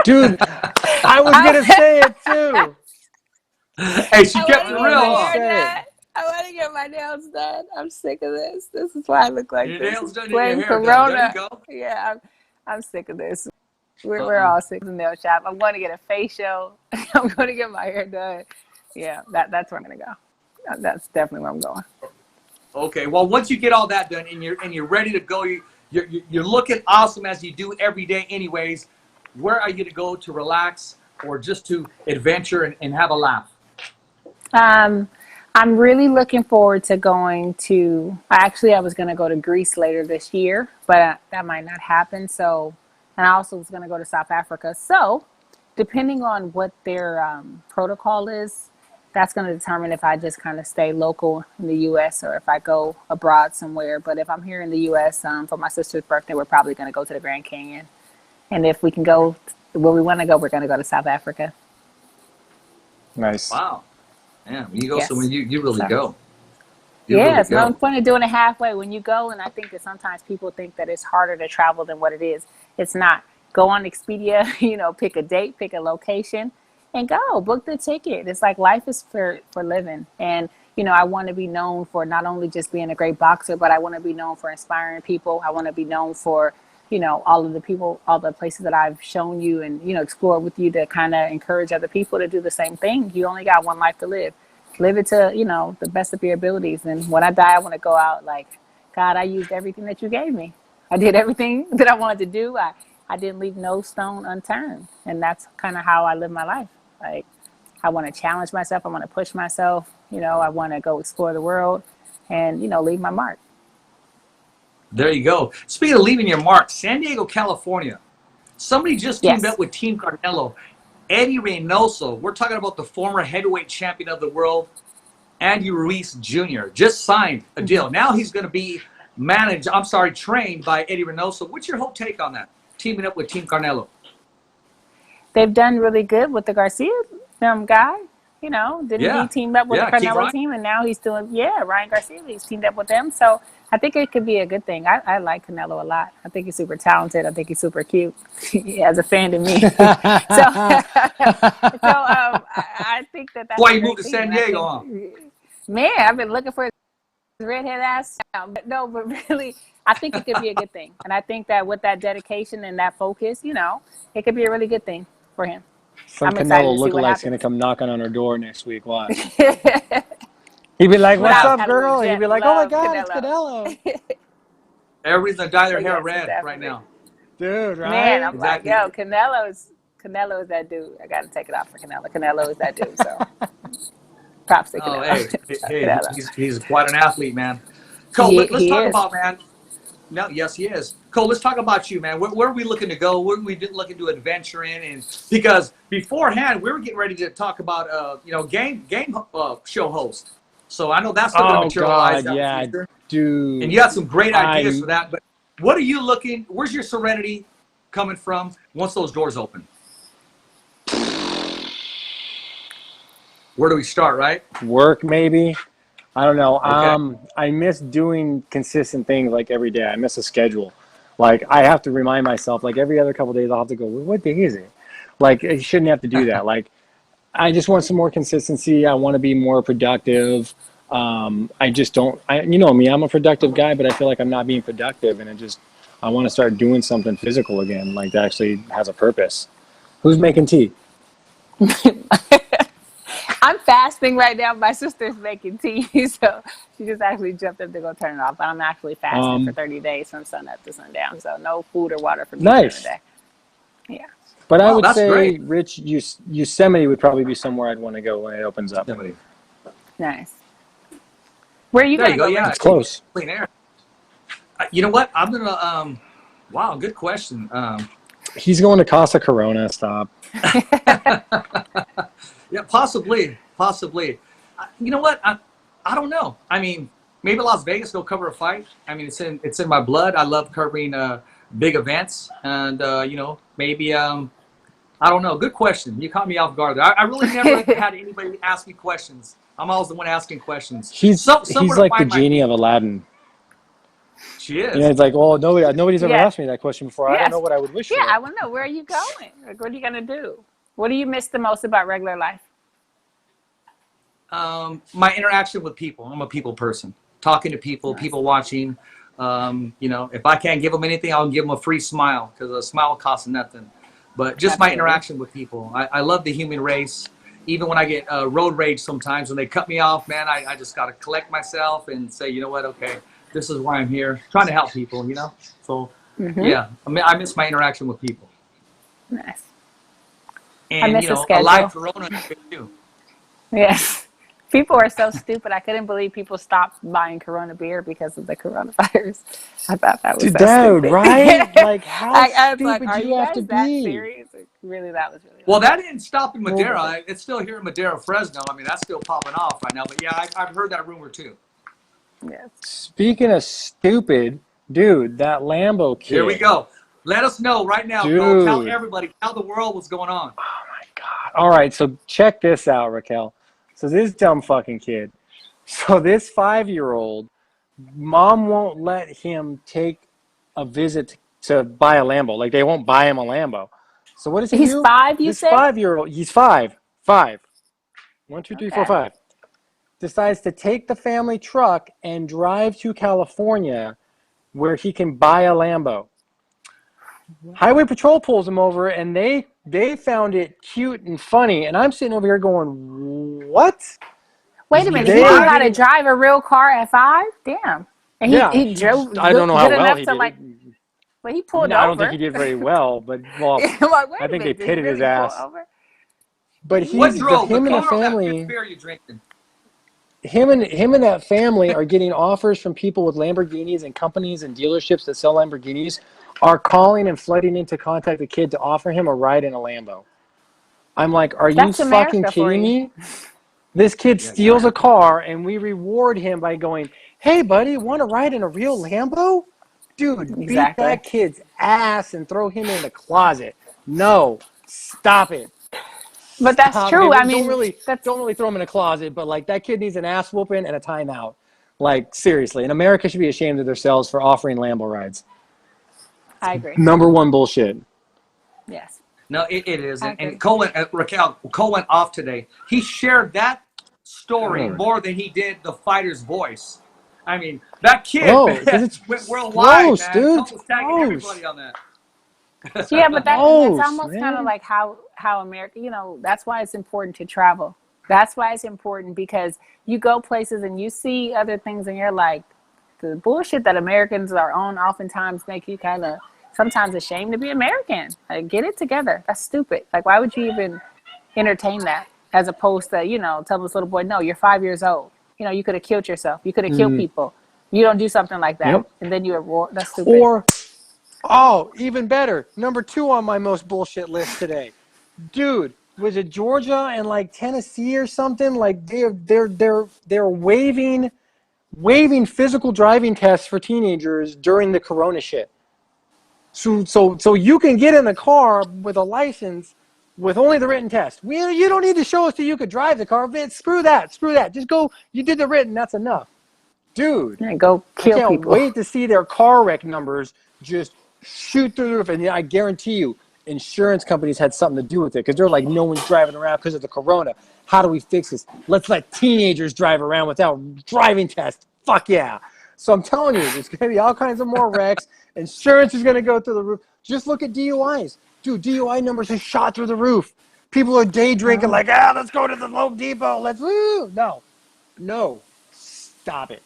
Dude, I was going to say it too. Hey, she kept it I real. want to get my nails done. I'm sick of this. This is why I look like Your this. nails done, Blame your hair done. Corona. There you go. Yeah, I'm sick of this. We're all sick of the nail shop. I'm going to get a facial. I'm going to get my hair done. Yeah, that's where I'm going to go. That's definitely where I'm going. Okay, well, once you get all that done and you're ready to go, you're looking awesome as you do every day anyways. Where are you to go to relax or just to adventure and have a laugh? I'm really looking forward to going to, I was going to go to Greece later this year, but that might not happen. So, and I also was going to go to South Africa. So depending on what their protocol is, that's going to determine if I just kind of stay local in the U.S. or if I go abroad somewhere. But if I'm here in the U.S. For my sister's birthday, we're probably going to go to the Grand Canyon. And if we can go where we want to go, we're going to go to South Africa. Nice. Wow. Yeah, when you go Yes. somewhere, you really So- go. Yes, really no point in doing it halfway when you go. And I think that sometimes people think that it's harder to travel than what it is. It's not. Go on Expedia, pick a date, pick a location, and go. Book the ticket. It's like life is for living. And, I want to be known for not only just being a great boxer, but I want to be known for inspiring people. I want to be known for, all of the people, all the places that I've shown you and, explored with you to kind of encourage other people to do the same thing. You only got one life to live. Live it to, the best of your abilities. And when I die, I want to go out like, God, I used everything that you gave me. I did everything that I wanted to do. I didn't leave no stone unturned. And that's kind of how I live my life. Like, I want to challenge myself. I want to push myself. I want to go explore the world and, leave my mark. There you go. Speaking of leaving your mark, San Diego, California. Somebody just teamed Yes. up with Team Canelo. Eddie Reynoso. We're talking about the former heavyweight champion of the world, Andy Ruiz Jr. Just signed a deal. Now he's going to be trained by Eddie Reynoso. What's your whole take on that? Teaming up with Team Canelo. They've done really good with the Garcia guy. Didn't he team up with the Team Canelo Ryan. team? And now he's doing, Ryan Garcia. He's teamed up with them. So I think it could be a good thing. I like Canelo a lot. I think he's super talented. I think he's super cute. He has a fan in me. I think that's Why a you great moved to thing. San And I Diego, think- Man, I've been looking for his redhead ass. But really, I think it could be a good thing. And I think that with that dedication and that focus, it could be a really good thing for him. Some I'm excited Canelo to see what lookalikes going to happens. come knocking on her door next week. Watch. He'd be like, what's Without up, girl? having He'd be like, oh my love God, it's Canelo. Canelo. Everybody's going to dye their hair Yes, red definitely. right now. Dude, right? Man, I'm Exactly. like, Canelo is that dude. I got to take it off for Canelo. Canelo is that dude. So props to Oh, Canelo. hey, Canelo. he's quite an athlete, man. Cole, let's He talk is. about, man. No, yes, he is. Cole, let's talk about you, man. Where are we looking to go? Where are we looking to adventure in? And because beforehand, we were getting ready to talk about, game show host. So I know that's still going to Oh, materialize. God, out in the yeah, future. dude. And you have some great ideas I'm- for that. But what are you looking? Where's your serenity coming from once those doors open? Where do we start, right? Work, maybe. I don't know. Okay. I miss doing consistent things like every day. I miss a schedule. Like, I have to remind myself, like, every other couple of days, I'll have to go, well, what day is it? Like, I shouldn't have to do that. Like, I just want some more consistency. I want to be more productive. I just don't, you know me, I'm a productive guy, but I feel like I'm not being productive. And I want to start doing something physical again, like that actually has a purpose. Who's making tea? I'm fasting right now. My sister's making tea, so she just actually jumped up to go turn it off. But I'm actually fasting for 30 days from sun up to sundown, so no food or water for me during the Nice. day. Yeah. But I Wow, would that's say, great. Rich, Yosemite would probably be somewhere I'd want to go when it opens up. Somebody. Nice. Where are you There gonna you go. go? Yeah, It's close. clean air. You know what? I'm gonna. Wow, good question. He's going to Casa Corona. Stop. Yeah, possibly. You know what? I don't know. I mean, maybe Las Vegas will cover a fight. I mean, it's in my blood. I love covering big events, and you know, maybe I don't know. Good question. You caught me off guard. I really never had anybody ask me questions. I'm always the one asking questions. He's Somewhere he's to like the find my genie of people. Aladdin. She is. You know, it's like, oh, nobody's ever Yes. asked me that question before. I don't Yes. know what I would wish Yeah, for. I want to know, where are you going? Like, what are you gonna do? What do you miss the most about regular life? My interaction with people. I'm a people person. Talking to people, people watching. You know, if I can't give them anything, I'll give them a free smile because a smile costs nothing. But just my Absolutely. interaction with people. I love the human race. Even when I get road rage sometimes, when they cut me off, man, I just got to collect myself and say, you know what, okay, this is why I'm here. Trying to help people, you know? So, yeah, I miss my interaction with people. Nice. And, miss you the know, a schedule. live Corona is good too. Yes. People are so stupid. I couldn't believe people stopped buying Corona beer because of the coronavirus. I thought that was so Dude, stupid. right? Like, how I was like, stupid are do you you have guys to that be? serious? Like, really, that was really Well, that didn't stop in Well, Madera. It's still here in Madera, Fresno. I mean, that's still popping off right now. But yeah, I've heard that rumor too. yes. Speaking of stupid, dude, that Lambo kid. Here we go. Let us know right now, bro. Tell Dude. everybody, tell the world what's going on. All right, so check this out, Raquel. So this dumb fucking kid. So this 5-year-old, mom won't let him take a visit to buy a Lambo. Like, they won't buy him a Lambo. So what does he He's do? 5, you This said? 5-year-old, he's 5. 1, 2, 3, 4, Okay. 5. Decides to take the family truck and drive to California where he can buy a Lambo. Highway Patrol pulls him over, and they found it cute and funny. And I'm sitting over here going, what? Wait a minute. They He knew are how to getting- drive a real car at 5? Damn. And Yeah, he drove I don't know how good well enough he to did. like, but he pulled No, over. I don't think he did very well, but well, I'm like, wait I a think they minute, did he pitted his really pull ass. over? But What he's drove, the him and the car or that family. fifth beer you drinking? Him and that family are getting offers from people with Lamborghinis, and companies and dealerships that sell Lamborghinis are calling and flooding in to contact the kid to offer him a ride in a Lambo. I'm like, are you That's fucking America for kidding you. me? This kid Yeah, steals yeah. a car, and we reward him by going, hey, buddy, want to ride in a real Lambo? Dude, beat Exactly. that kid's ass and throw him in the closet. No, stop it. But that's Stop true. it. I mean, Don't really throw him in a closet, but like that kid needs an ass whooping and a timeout. Like, seriously. And America should be ashamed of themselves for offering Lambo rides. I agree. Number one bullshit. Yes. No, it is. I And agree. Cole, Raquel, Cole went off today. He shared that story God. more than he did the fighter's voice. I mean, that kid Oh, 'cause it's went worldwide, gross, man. dude. Cole was tagging Gross. everybody on that. Yeah, but that's Gross, almost kind man. of like how America, that's why it's important to travel. That's why it's important, because you go places and you see other things and you're like, the bullshit that Americans are on oftentimes make you kind of sometimes ashamed to be American. Like, get it together. That's stupid. Like, why would you even entertain that, as opposed to, tell this little boy, no, you're 5 years old. You could have killed yourself. You could have killed people. You don't do something like that. Yep. And then you are, that's stupid. Or, oh, even better. Number 2 on my most bullshit list today. Dude, was it Georgia and like Tennessee or something? Like they're waiving physical driving tests for teenagers during the Corona shit. So you can get in the car with a license with only the written test. You don't need to show us that you could drive the car. Man, screw that. Just go. You did the written. That's enough. Dude, And go I kill can't people. wait to see their car wreck numbers just shoot through the roof. And I guarantee you, insurance companies had something to do with it, because they're like, no one's driving around because of the Corona. How do we fix this? Let's let teenagers drive around without driving tests. Fuck yeah. So I'm telling you, there's going to be all kinds of more wrecks. Insurance is going to go through the roof. Just look at DUIs. Dude, DUI numbers have shot through the roof. People are day drinking like, let's go to the Home Depot. Let's woo. No, stop it.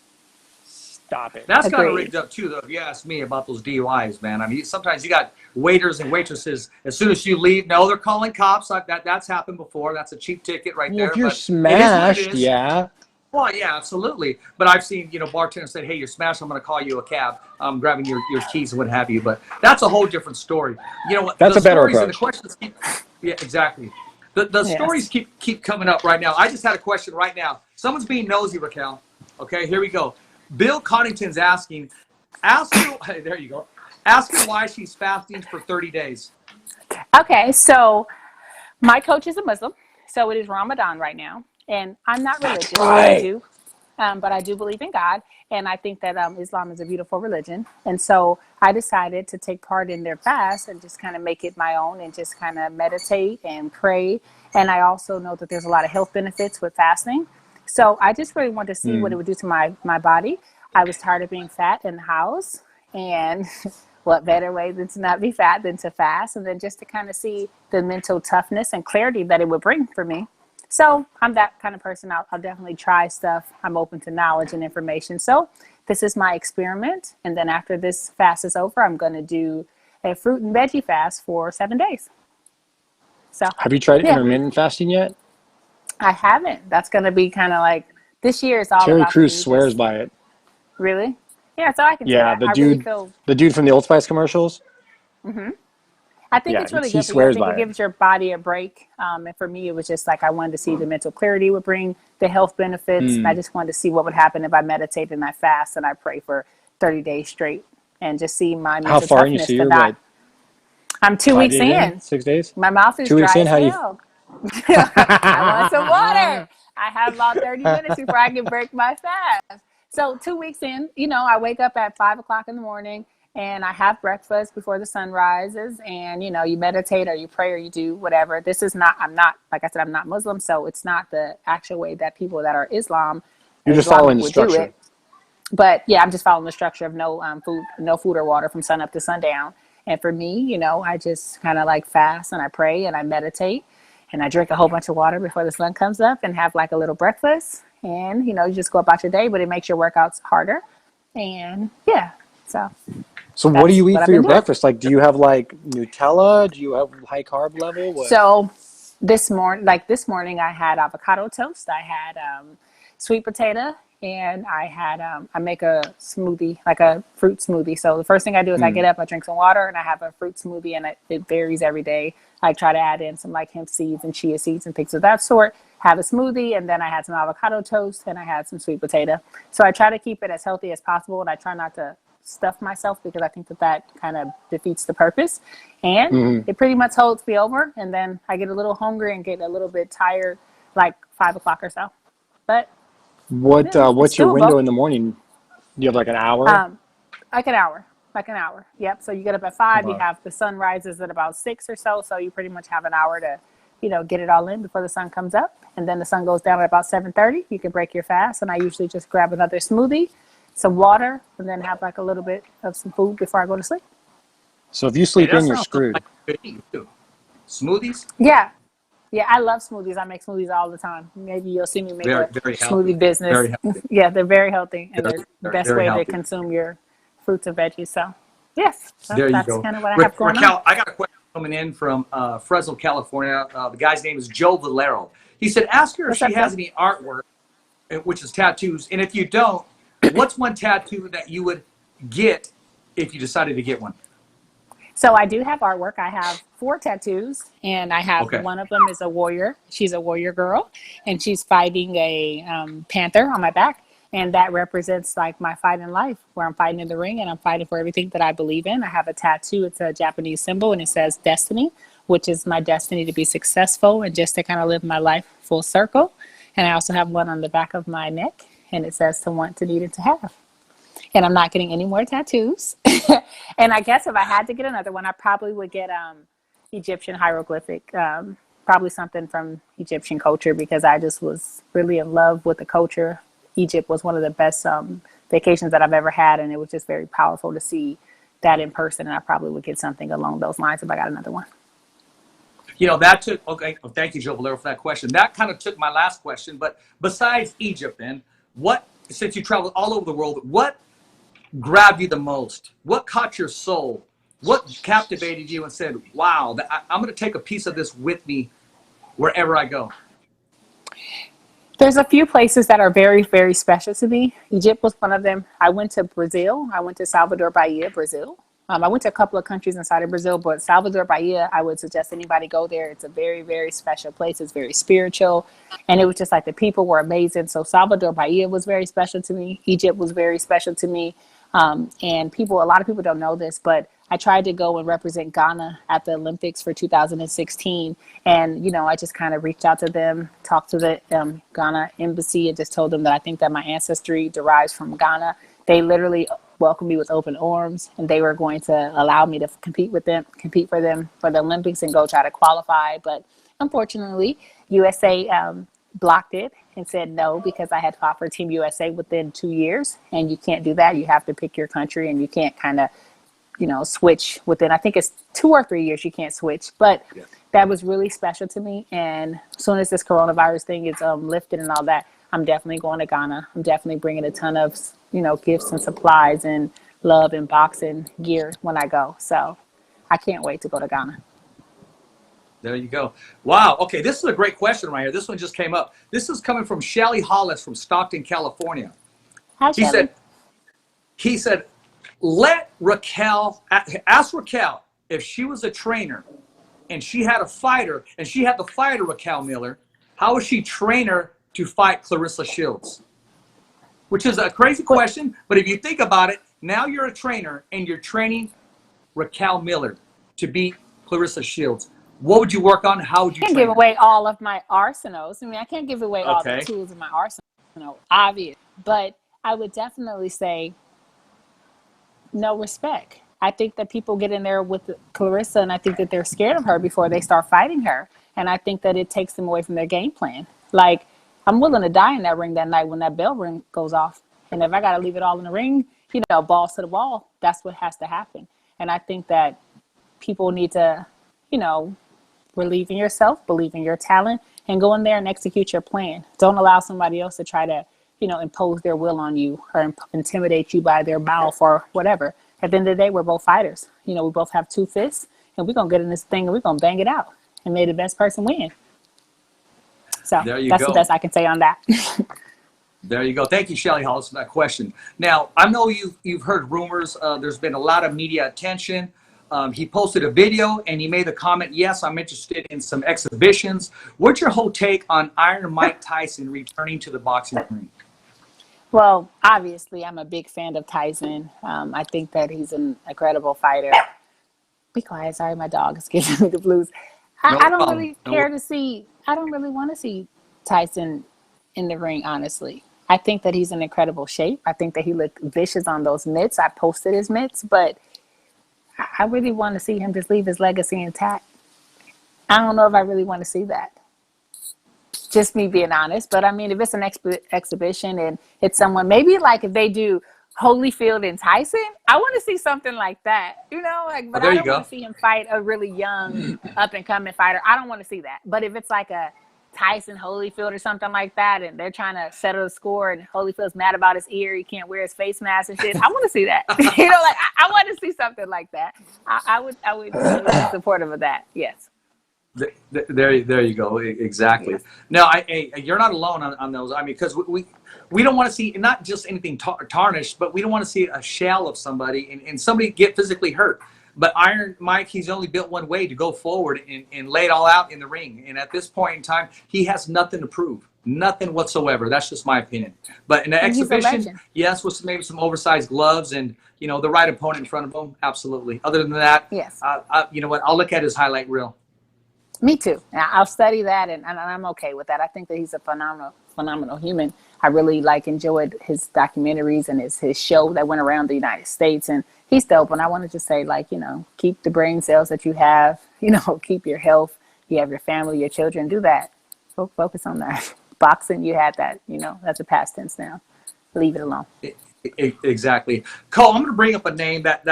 Stop it. That's kind of Agreed. rigged up too, though. If you ask me about those DUIs, man. I mean, sometimes you got waiters and waitresses. As soon as you leave, no, they're calling cops. Like that's happened before. That's a cheap ticket right Well, there. if you're but smashed, it is what it is. yeah. Well, yeah, absolutely. But I've seen, bartenders say, "Hey, you're smashed. I'm going to call you a cab. I'm grabbing your keys and what have you." But that's a whole different story. You know what? That's the a better stories and the approach. questions keep, yeah, exactly. The Yes. stories keep coming up right now. I just had a question right now. Someone's being nosy, Raquel. Okay, here we go. Bill Connington's asking, ask her, hey, there you go. Ask her why she's fasting for 30 days. Okay, so my coach is a Muslim, so it is Ramadan right now, and I'm not religious. right. But I do believe in God, and I think that Islam is a beautiful religion, and so I decided to take part in their fast and just kind of make it my own and just kind of meditate and pray. And I also know that there's a lot of health benefits with fasting, so I just really wanted to see what it would do to my body. I was tired of being fat in the house, and what better way than to not be fat than to fast, and then just to kind of see the mental toughness and clarity that it would bring for me. So I'm that kind of person. I'll definitely try stuff. I'm open to knowledge and information. So this is my experiment. And then after this fast is over, I'm going to do a fruit and veggie fast for 7 days. So Have you tried yeah. intermittent fasting yet? I haven't. That's going to be kind of like this year is all Terry about Crews me swears just- by it. Really? Yeah, so I can Yeah, say the I dude, really feel. the dude from the Old Spice commercials. I think Yeah, it's really he good for you. I swears think by it it. gives your body a break. And for me, it was just like I wanted to see the mental clarity it would bring, the health benefits. And I just wanted to see what would happen if I meditate and I fast and I pray for 30 days straight and just see my mental How far in you toughness see to you? not. Like I'm 2 5 weeks days in. 6 days? My mouth is 2 weeks dry in, as how do you? hell. I want some water. I have about 30 minutes before I can break my fast. So 2 weeks in, I wake up at 5 o'clock in the morning and I have breakfast before the sun rises, and you meditate or you pray or you do whatever. I'm not, like I said, I'm not Muslim, so it's not the actual way that people that are You're just following the would do structure. it. But yeah, I'm just following the structure of no food or water from sun up to sundown. And for me, I just kind of like fast and I pray and I meditate and I drink a whole bunch of water before the sun comes up and have like a little breakfast. And you just go about your day, but it makes your workouts harder. And yeah, so So what do you eat what I've for your been doing. breakfast? Like, do you have like Nutella? Do you have high carb level? What? So this morning, I had avocado toast. I had sweet potato, and I make a smoothie, like a fruit smoothie. So the first thing I do is I get up, I drink some water, and I have a fruit smoothie, and it varies every day. I try to add in some like hemp seeds and chia seeds and things of that sort. Have a smoothie, and then I had some avocado toast, and I had some sweet potato. So I try to keep it as healthy as possible, and I try not to stuff myself because I think that kind of defeats the purpose. And it pretty much holds me over, and then I get a little hungry and get a little bit tired, like 5 o'clock or so. But What? yeah, What's it's your doable. window in the morning? Do you have like an hour? Like an hour. Yep. So you get up at 5. Okay. You have the sun rises at about 6 or so. So you pretty much have an hour to, get it all in before the sun comes up. And then the sun goes down at about 7:30. You can break your fast. And I usually just grab another smoothie, some water, and then have like a little bit of some food before I go to sleep. So if you sleep Hey, that in, you're sounds screwed. like a good eat, too. Smoothies? Yeah. Yeah, I love smoothies. I make smoothies all the time. Maybe you'll see me make Very, a very healthy. smoothie business. Very healthy. Yeah, they're very healthy, and Yes, they're the they're best very way healthy. to consume your fruits and veggies. So, yes, There you that's go. kind of what I have going Raquel, on. I got a question coming in from Fresno, California. The guy's name is Joe Valero. He said, ask her if What's she up, has Joe? any artwork, which is tattoos. And if you don't, what's one tattoo that you would get if you decided to get one? So I do have artwork. I have 4 tattoos, and I have Okay. one of them is a warrior. She's a warrior girl, and she's fighting a panther on my back. And that represents like my fight in life, where I'm fighting in the ring and I'm fighting for everything that I believe in. I have a tattoo. It's a Japanese symbol, and it says destiny, which is my destiny to be successful and just to kind of live my life full circle. And I also have one on the back of my neck, and it says to want, to need, and to have. And I'm not getting any more tattoos. And I guess if I had to get another one, I probably would get Egyptian hieroglyphic, probably something from Egyptian culture, because I just was really in love with the culture. Egypt was one of the best vacations that I've ever had, and it was just very powerful to see that in person. And I probably would get something along those lines if I got another one. You know, that took, okay, well, thank you, Joe Valero, for that question. That kind of took my last question. But besides Egypt, then, since you traveled all over the world, what grabbed you the most? What caught your soul? What captivated you and said, wow, I'm going to take a piece of this with me wherever I go? There's a few places that are very, very special to me. Egypt was one of them. I went to Brazil. I went to Salvador Bahia, Brazil. I went to a couple of countries inside of Brazil, but Salvador Bahia, I would suggest anybody go there. It's a very, very special place. It's very spiritual. And it was just like the people were amazing. So Salvador Bahia was very special to me. Egypt was very special to me. And a lot of people don't know this, but I tried to go and represent Ghana at the Olympics for 2016. And, you know, I just kind of reached out to them, talked to the Ghana embassy and just told them that I think that my ancestry derives from Ghana. They literally welcomed me with open arms, and they were going to allow me to compete for them for the Olympics and go try to qualify. But unfortunately, USA blocked it and said no, because I had fought for Team USA within 2 years, and you can't do that. You have to pick your country, and you can't kind of, you know, switch within, I think it's 2 or 3 years you can't switch. But yeah, that was really special to me. And as soon as this coronavirus thing is lifted and all that, I'm definitely going to Ghana. I'm definitely bringing a ton of, you know, gifts and supplies and love and boxing gear when I go. So I can't wait to go to Ghana. There you go. Wow. Okay, this is a great question right here. This one just came up. This is coming from Shelly Hollis from Stockton, California. Hi, Shelly. He said, ask Raquel if she was a trainer and she had a fighter and she had to fight Raquel Miller, how would she train her to fight Claressa Shields? Which is a crazy question, but if you think about it, now you're a trainer and you're training Raquel Miller to beat Claressa Shields. What would you work on? How would you train? I can't give away all of my arsenals. I mean, I can't give away all the tools in my arsenal, obvious. But I would definitely say no respect. I think that people get in there with Claressa, and I think that they're scared of her before they start fighting her. And I think that it takes them away from their game plan. Like, I'm willing to die in that ring that night when that bell ring goes off. And if I got to leave it all in the ring, you know, balls to the wall, that's what has to happen. And I think that people need to, you know, believe in yourself, believe in your talent, and go in there and execute your plan. Don't allow somebody else to try to, you know, impose their will on you or intimidate you by their mouth or whatever. At the end of the day, we're both fighters. You know, we both have 2 fists, and we're going to get in this thing and we're going to bang it out and may the best person win. So that's the best I can say on that. There you go. Thank you, Shelly Hollis, for that question. Now, I know you've heard rumors. There's been a lot of media attention. He posted a video and he made the comment, yes, I'm interested in some exhibitions. What's your whole take on Iron Mike Tyson returning to the boxing ring? Well, obviously, I'm a big fan of Tyson. I think that he's an incredible fighter. Be quiet. Sorry, my dog is giving me the blues. I don't really care to see, I don't really want to see Tyson in the ring, honestly. I think that he's in incredible shape. I think that he looked vicious on those mitts. I posted his mitts, but I really want to see him just leave his legacy intact. I don't know if I really want to see that. Just me being honest. But I mean, if it's an exhibition and it's someone, maybe like if they do Holyfield and Tyson, I want to see something like that, you know, like, but I don't want to see him fight a really young up and coming fighter. I don't want to see that. But if it's like a Tyson Holyfield or something like that, and they're trying to settle the score and Holyfield's mad about his ear, he can't wear his face mask and shit, I want to see that. You know, like I want to see something like that. I would be supportive of that. Yes. There you go. Exactly. Yes. No, you're not alone on those. I mean, because we don't want to see not just anything tarnished, but we don't want to see a shell of somebody and somebody get physically hurt. But Iron Mike, he's only built one way to go forward and lay it all out in the ring. And at this point in time, he has nothing to prove. Nothing whatsoever. That's just my opinion. But in an exhibition, yes, with maybe some oversized gloves and, you know, the right opponent in front of him, absolutely. Other than that, yes. You know what? I'll look at his highlight reel. Me too. I'll study that, and I'm okay with that. I think that he's a phenomenal human. I really enjoyed his documentaries and his show that went around the United States, and he's dope. And I wanted to say, keep the brain cells that you have, keep your health. You have your family, your children, do that. Focus on that. Boxing, you had that, that's a past tense now. Leave it alone. Exactly. Cole, I'm going to bring up a name that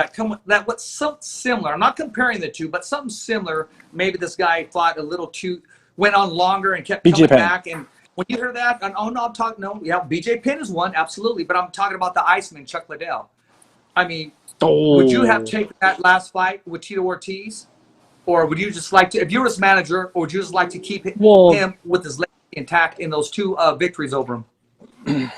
what's something similar. I'm not comparing the two, but something similar. Maybe this guy fought a little too, went on longer and kept coming back. And when you hear that, BJ Penn is one, absolutely. But I'm talking about the Iceman, Chuck Liddell. I mean, would you have taken that last fight with Tito Ortiz? Or would you just like to, if you were his manager, or would you just like to keep him with his leg intact in those two victories over him?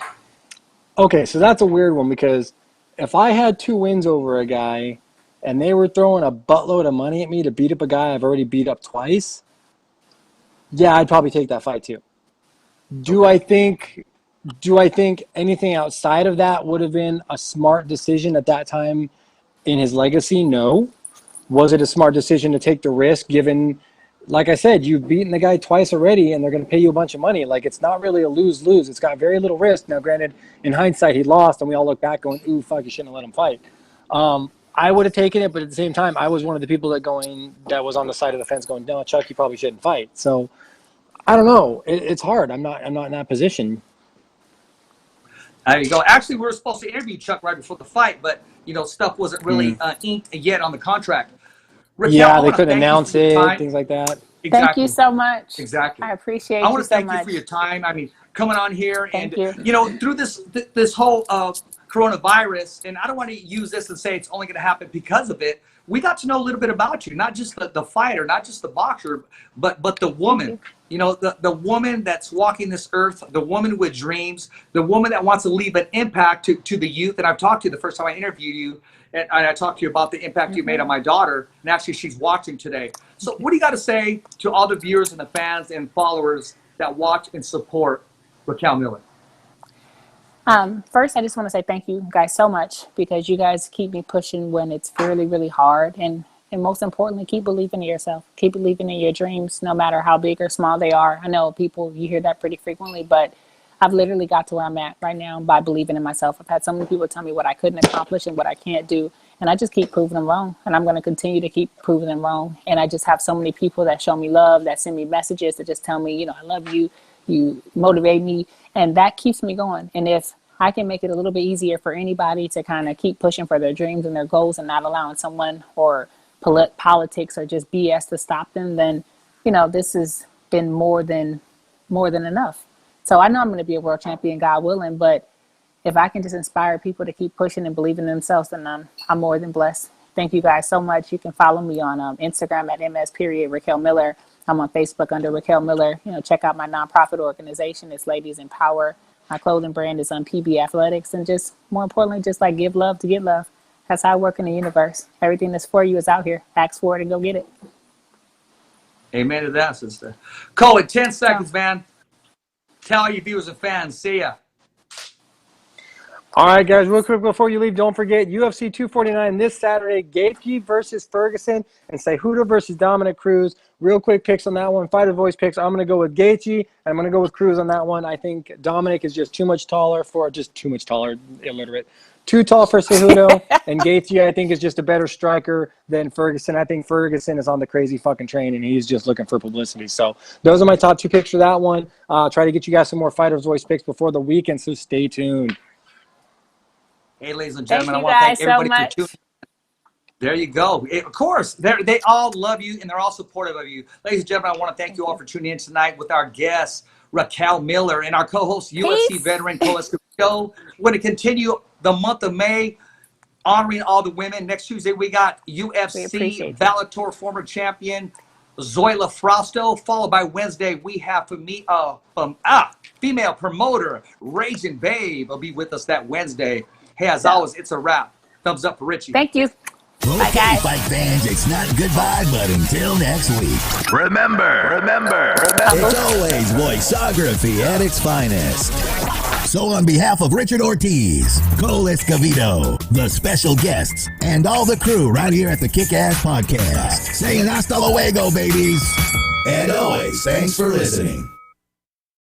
Okay, so that's a weird one because if I had 2 wins over a guy and they were throwing a buttload of money at me to beat up a guy I've already beat up twice, yeah, I'd probably take that fight too. Do I think anything outside of that would have been a smart decision at that time in his legacy? No. Was it a smart decision to take the risk given, like I said, you've beaten the guy twice already and they're going to pay you a bunch of money? Like, it's not really a lose-lose. It's got very little risk. Now, granted, in hindsight, he lost and we all look back going, ooh, fuck, you shouldn't have let him fight. I would have taken it, but at the same time, I was one of the people that was on the side of the fence going, no, Chuck, you probably shouldn't fight. So, I don't know. It's hard. I'm not in that position. There you go. Actually, we were supposed to interview Chuck right before the fight, but, stuff wasn't really inked yet on the contract. Raquel, they couldn't announce it, things like that. Exactly. Thank you so much. Exactly. I appreciate I want to so thank much. you for your time. I mean, coming on here Thank and, you. through this whole coronavirus, and I don't want to use this and say it's only going to happen because of it. We got to know a little bit about you, not just the fighter, not just the boxer, but the woman. The woman that's walking this earth, the woman with dreams, the woman that wants to leave an impact to the youth. And I've talked to you the first time I interviewed you, and I talked to you about the impact you made on my daughter, and actually she's watching today. So what do you got to say to all the viewers and the fans and followers that watch and support Raquel Miller? First, I just want to say thank you guys so much because you guys keep me pushing when it's really, really hard. And most importantly, keep believing in yourself. Keep believing in your dreams, no matter how big or small they are. I know you hear that pretty frequently, but I've literally got to where I'm at right now by believing in myself. I've had so many people tell me what I couldn't accomplish and what I can't do. And I just keep proving them wrong. And I'm going to continue to keep proving them wrong. And I just have so many people that show me love, that send me messages, that just tell me, I love you. You motivate me. And that keeps me going. And if I can make it a little bit easier for anybody to kind of keep pushing for their dreams and their goals and not allowing someone or politics or just BS to stop them, then, this has been more than enough. So I know I'm going to be a world champion, God willing, but if I can just inspire people to keep pushing and believe in themselves, then I'm more than blessed. Thank you guys so much. You can follow me on Instagram at ms.Raquel Miller. I'm on Facebook under Raquel Miller. Check out my nonprofit organization. It's Ladies in Power. My clothing brand is on PB Athletics. And just more importantly, just like give love to get love. That's how I work in the universe. Everything that's for you is out here. Ask for it and go get it. Amen to that, sister. Cole, in 10 seconds, man. Tell all your viewers and fans. See ya. All right, guys, real quick before you leave, don't forget UFC 249 this Saturday, Gaethje versus Ferguson and Cejudo versus Dominic Cruz. Real quick picks on that one. Fighter voice picks. I'm going to go with Gaethje. I'm going to go with Cruz on that one. I think Dominic is just too taller, illiterate. Too tall for Cejudo. And Gaethje, I think, is just a better striker than Ferguson. I think Ferguson is on the crazy fucking train, and he's just looking for publicity. So those are my top 2 picks for that one. Try to get you guys some more Fighter's Voice picks before the weekend, so stay tuned. Hey, ladies and gentlemen, Thank I want to thank you guys everybody so for much. tuning in. There you go. Of course, they all love you, and they're all supportive of you. Ladies and gentlemen, I want to thank you all for tuning in tonight with our guest, Raquel Miller, and our co-host, UFC veteran Cole Escobedo. We're going to continue the month of May honoring all the women. Next Tuesday, we got UFC Bellator former champion Zoila Frausto, followed by Wednesday, we have female promoter Raging Babe will be with us that Wednesday. Hey, as always, it's a wrap. Thumbs up for Richie. Thank you. Bye, Okay, guys. fight fans, it's not goodbye, but until next week. Remember, it's always voiceography at its finest. So on behalf of Richard Ortiz, Cole Escobedo, the special guests, and all the crew right here at the Kick-Ass Podcast, saying hasta luego, babies. And always, thanks for listening.